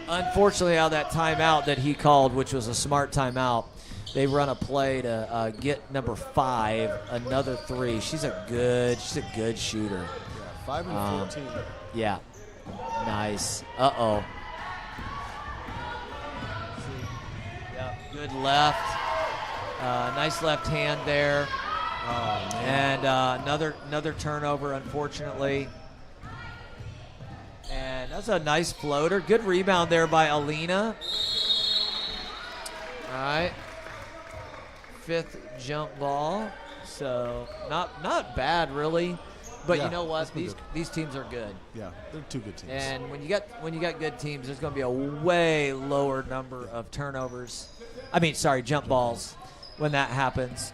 Unfortunately, out of that timeout that he called, which was a smart timeout, they run a play to get number 5 another 3. She's a good shooter. Yeah, 5 and 14. Yeah, nice. Uh-oh. Yeah, good left. Nice left hand there. Oh man. And another turnover, unfortunately. And that's a nice floater. Good rebound there by Alina. All right. 5th jump ball. So not bad really. But Yeah, you know what? it's been good. These teams are good. Yeah, they're 2 good teams. And when you got good teams, there's going to be a way lower number of turnovers. Jump balls when that happens.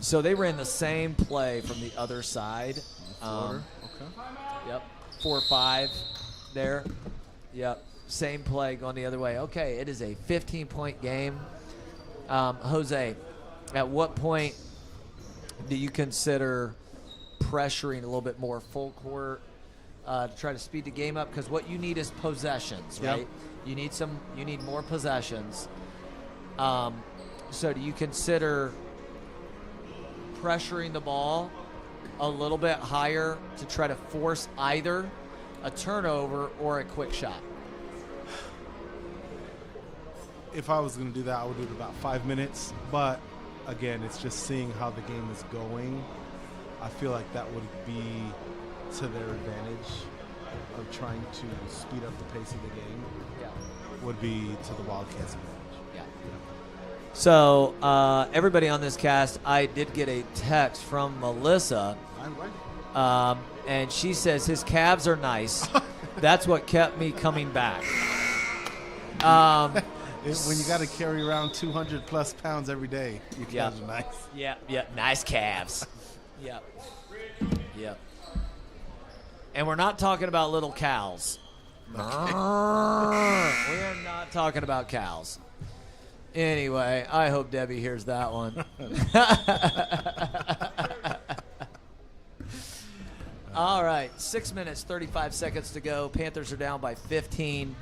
So they ran the same play from the other side. Floater. Okay. Yep. 4-5 there. Yep. Same play going the other way. Okay, it is a 15-point game. Jose, at what point do you consider pressuring a little bit more full court to try to speed the game up? Because what you need is possessions, Yep. right? You need more possessions. So do you consider pressuring the ball a little bit higher to try to force either a turnover or a quick shot? If I was going to do that, I would do it about 5 minutes. But again, it's just seeing how the game is going. I feel like that would be to their advantage of trying to speed up the pace of the game. Yeah. Would be to the Wildcats' advantage. Yeah. So everybody on this cast, I did get a text from Melissa, I'm right. and she says his calves are nice. That's what kept me coming back. When you got to carry around 200 plus pounds every day, your Yeah. calves are nice. Yeah, nice calves. Yep. And we're not talking about little cows. We are not talking about cows. Anyway, I hope Debbie hears that one. All right, 6 minutes, 35 seconds to go. Panthers are down by 15.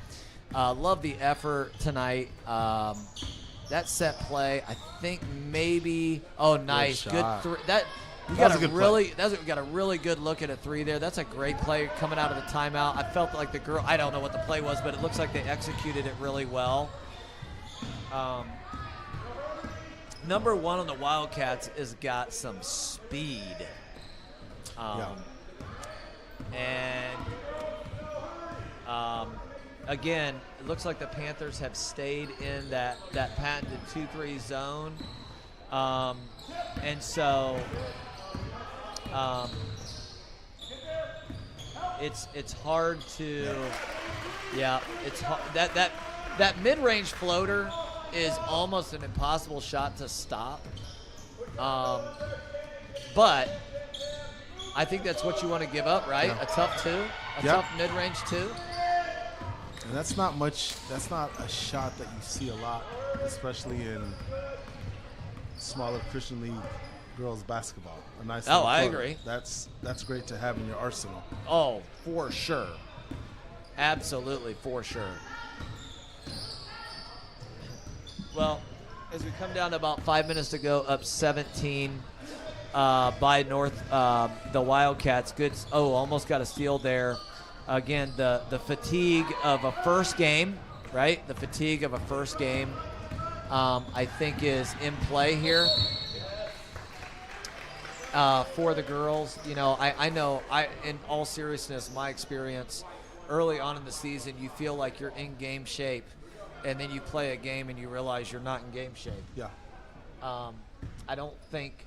Love the effort tonight. That set play, I think maybe. Oh, nice, good shot. three. You That was got a good we got a really good look at a 3 there. That's a great play coming out of the timeout. I felt like the girl. I don't know what the play was, but it looks like they executed it really well. Number 1 on the Wildcats has got some speed. Again, it looks like the Panthers have stayed in that patented 2-3 zone. And so it's hard to it's hard, that mid-range floater is almost an impossible shot to stop. But I think that's what you want to give up, right? Yeah. A tough 2, tough mid-range 2. And that's not much. That's not a shot that you see a lot, especially in smaller Christian League girls basketball. A nice. Oh, I floater. agree. That's great to have in your arsenal. Oh, for sure. Absolutely, for sure. Well, as we come down to about 5 minutes to go, up 17 by North, the Wildcats. Good. Oh, almost got a steal there. Again, the fatigue of a first game, right? The fatigue of a first game, I think, is in play here for the girls. You know, I know, in all seriousness, my experience, early on in the season, you feel like you're in game shape, and then you play a game and you realize you're not in game shape. Yeah. I don't think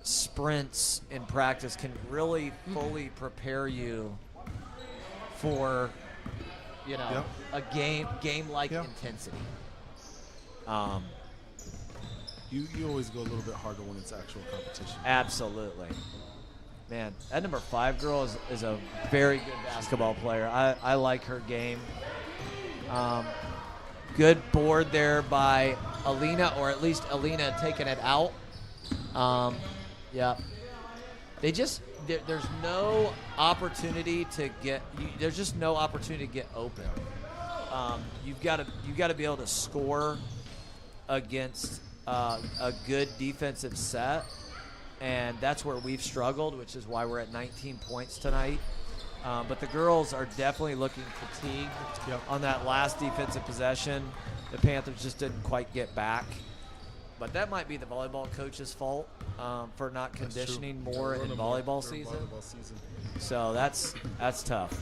sprints in practice can really fully prepare you for, you know, a game-like intensity. you always go a little bit harder when it's actual competition. Absolutely. Man, that number 5 girl is a very good basketball player. I like her game. Good board there by Alina, or at least Alina taking it out. Yeah. There's no opportunity to get. There's just no opportunity to get open. You've got to be able to score against a good defensive set, and that's where we've struggled, which is why we're at 19 points tonight. But the girls are definitely looking fatigued on that last defensive possession. The Panthers just didn't quite get back. But that might be the volleyball coach's fault for not conditioning more in volleyball season. So that's tough.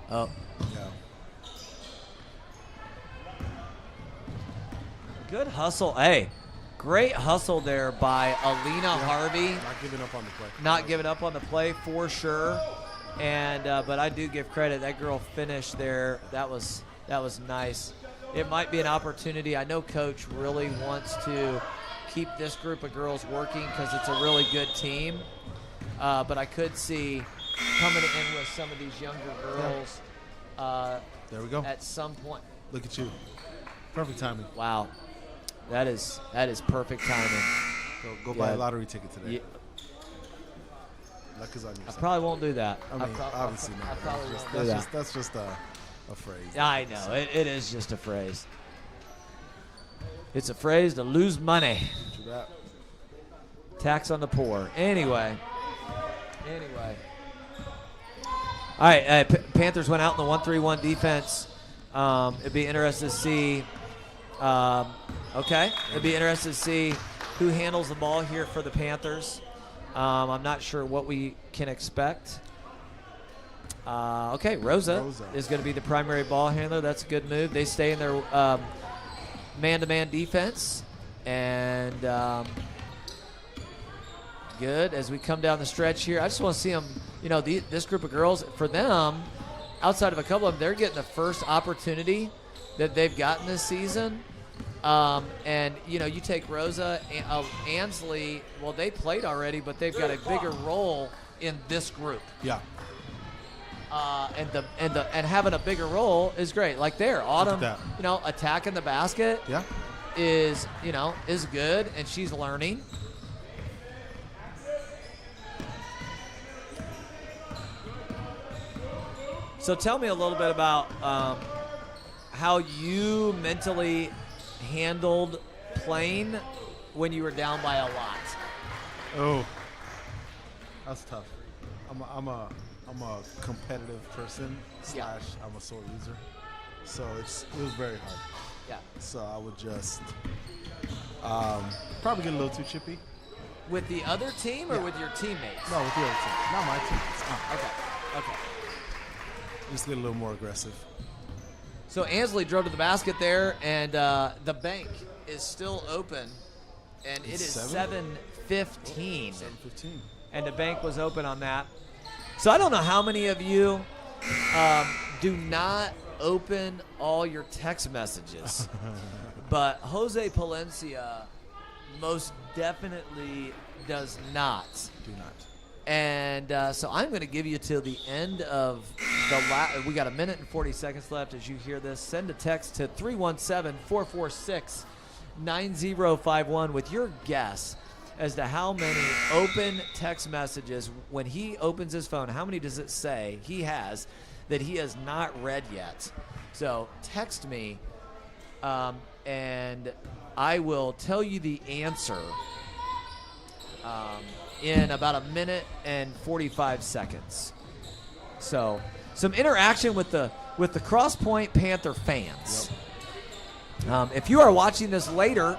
Oh. Yeah. Good hustle. Hey, great hustle there by Alina Harvey. Not giving up on the play. Not giving up on the play for sure. And but I do give credit. That girl finished there. That was nice. It might be an opportunity. I know Coach really wants to keep this group of girls working because it's a really good team. But I could see coming in with some of these younger girls. There we go. At some point. Look at you. Perfect timing. Wow. That is perfect timing. Go buy a lottery ticket today. Yeah. Luck is on your I side. probably won't do that. I mean, obviously not. I probably won't do that. That's just a phrase. I know. It is just a phrase. It's a phrase to lose money. True that. Tax on the poor. Anyway. All right. Panthers went out in the 1-3-1 defense. It'd be interesting to see. It'd be interesting to see who handles the ball here for the Panthers. I'm not sure what we can expect. Rosa is going to be the primary ball handler. That's a good move. They stay in their man-to-man defense. And good as we come down the stretch here. I just want to see them, this group of girls, for them, outside of a couple of them, they're getting the first opportunity that they've gotten this season. And you take Rosa and Ansley. Well, they played already, but they've got a bigger role in this group. Yeah. And having a bigger role is great. Like there, Autumn, attacking the basket. Yeah. Is good, and she's learning. So tell me a little bit about how you mentally handled playing when you were down by a lot. Oh, that's tough. I'm a competitive person / I'm a sore loser, so it was very hard. Yeah. So I would just probably get a little too chippy. With the other team or with your teammates? No, with the other team, not my teammates. Okay. Just get a little more aggressive. So Ansley drove to the basket there, and the bank is still open, and it is 7:15. 7:15. And the bank was open on that. So I don't know how many of you do not open all your text messages, but Jose Palencia most definitely does not. Do not. And so I'm going to give you till the end of we got 1 minute and 40 seconds left as you hear this. Send a text to 317-446-9051 with your guess as to how many open text messages, when he opens his phone, how many does it say he has that he has not read yet? So text me, and I will tell you the answer in about 1 minute and 45 seconds. So some interaction with the Cross Point Panther fans. Yep. If you are watching this later,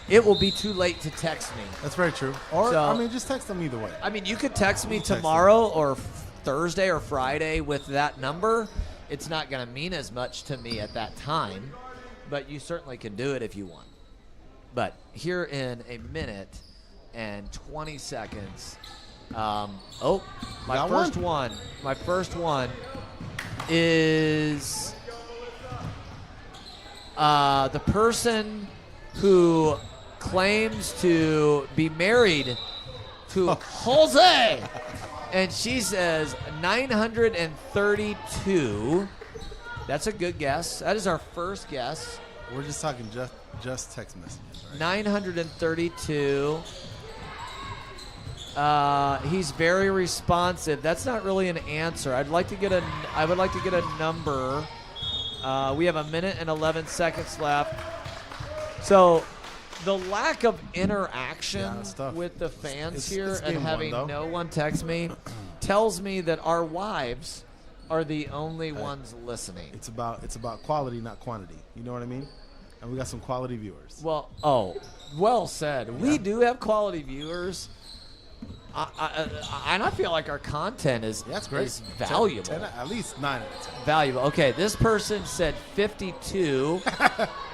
it will be too late to text me. That's very true. Or, just text them either way. I mean, you could text me tomorrow or Thursday or Friday with that number. It's not going to mean as much to me at that time, but you certainly can do it if you want. But here in 1 minute and 20 seconds. My first one is the person who claims to be married to Jose. And she says 932. That's a good guess. That is our first guess. We're just talking just text messages, right? 932. He's very responsive. That's not really an answer. I would like to get a number. We have 1 minute and 11 seconds left. So the lack of interaction with the fans here and having no one text me tells me that our wives are the only ones listening. It's about quality, not quantity. You know what I mean? And we got some quality viewers. Well said. Yeah. We do have quality viewers. And I feel like our content is valuable. 10, at least 9 out of 10. Valuable. Okay, this person said 52,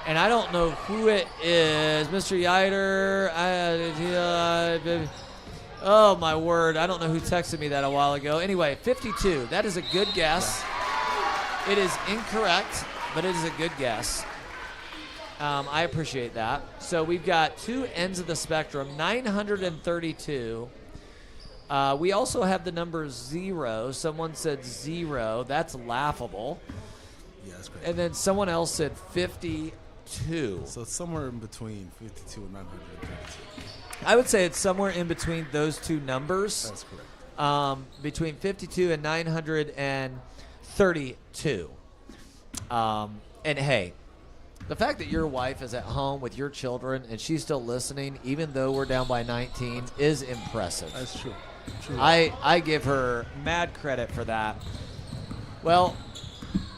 and I don't know who it is. Mr. Yider. Oh, my word. I don't know who texted me that a while ago. Anyway, 52. That is a good guess. It is incorrect, but it is a good guess. I appreciate that. So we've got two ends of the spectrum, 932. We also have the number 0. Someone said 0. That's laughable. Yeah, that's great. And then someone else said 52. So it's somewhere in between 52 and 932. I would say it's somewhere in between those two numbers. That's correct. Between 52 and 932. And hey, the fact that your wife is at home with your children and she's still listening, even though we're down by 19, is impressive. That's true. I give her mad credit for that. Well,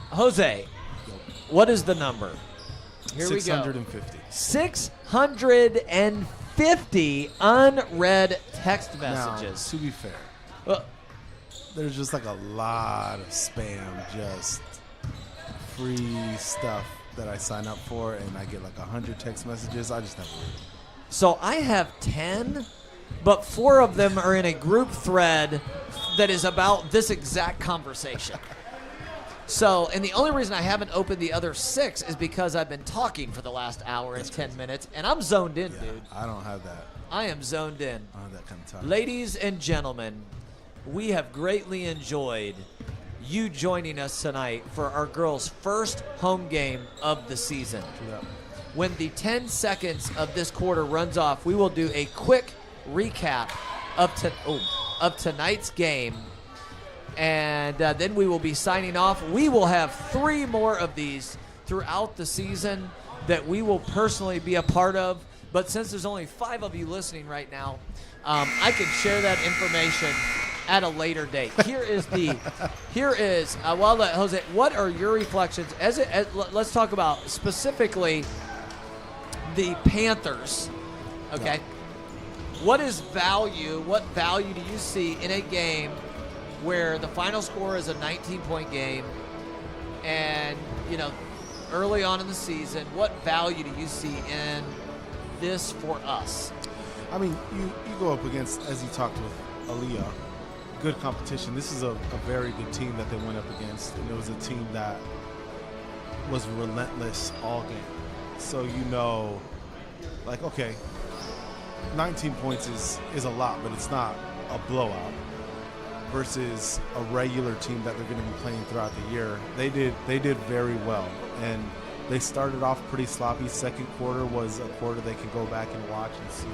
Jose, what is the number? Here we go. 650. 650 unread text messages. Now, to be fair, Well, there's just like a lot of spam, just free stuff that I sign up for, and I get like 100 text messages. I just never read them. so I have 10, but 4 of them are in a group thread that is about this exact conversation. So, and the only reason I haven't opened the other 6 is because I've been talking for the last hour and 10 minutes, and I'm zoned in, dude. I don't have that. I am zoned in. I don't have that kind of time. Ladies and gentlemen, we have greatly enjoyed you joining us tonight for our girls' first home game of the season. When the 10 seconds of this quarter runs off, we will do a quick recap of tonight's game, and then we will be signing off. We will have 3 more of these throughout the season that we will personally be a part of, but since there's only 5 of you listening right now, I can share that information at a later date. Well, I'll let Jose, what are your reflections let's talk about specifically the Panthers, okay? What value do you see in a game where the final score is a 19-point game and, early on in the season, what value do you see in this for us? I mean, you go up against, as you talked with Aaliyah, good competition. This is a very good team that they went up against, and it was a team that was relentless all game. So okay, 19 points is a lot, but it's not a blowout versus a regular team that they're going to be playing throughout the year. They did very well, and they started off pretty sloppy. Second quarter was a quarter they can go back and watch and see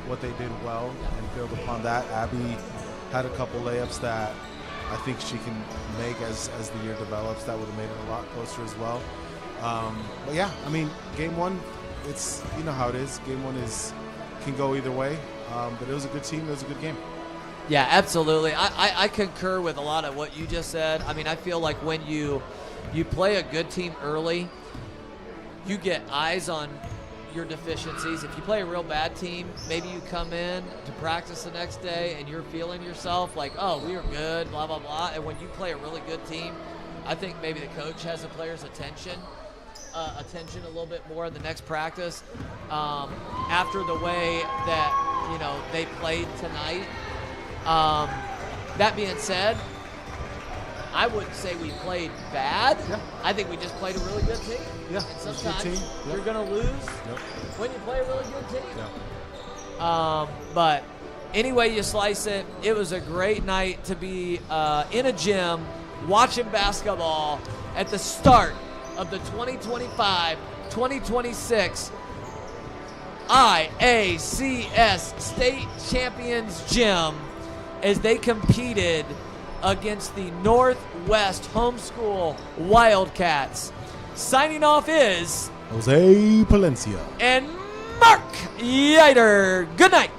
what they did well and build upon that. Abby had a couple layups that I think she can make as the year develops. That would have made it a lot closer as well. But yeah, I mean, game one, it's how it is. Game one can go either way. But it was a good team. It was a good game. Yeah, absolutely. I concur with a lot of what you just said. I mean, I feel like when you play a good team early, you get eyes on your deficiencies. If you play a real bad team, maybe you come in to practice the next day and you're feeling yourself like, oh, we are good, blah, blah, blah. And when you play a really good team, I think maybe the coach has the players' attention a little bit more in the next practice. After the way that, they played tonight. That being said, I wouldn't say we played bad. Yeah. I think we just played a really good team. Yeah, And it's a good sometimes team. Yep. you're going to lose Yep. when you play a really good team. Yeah. But anyway you slice it, it was a great night to be in a gym watching basketball at the start of the 2025-2026 IACS State Champions Gym as they competed against the Northwest Homeschool Wildcats. Signing off is Jose Palencia. and Mark Yider. Good night.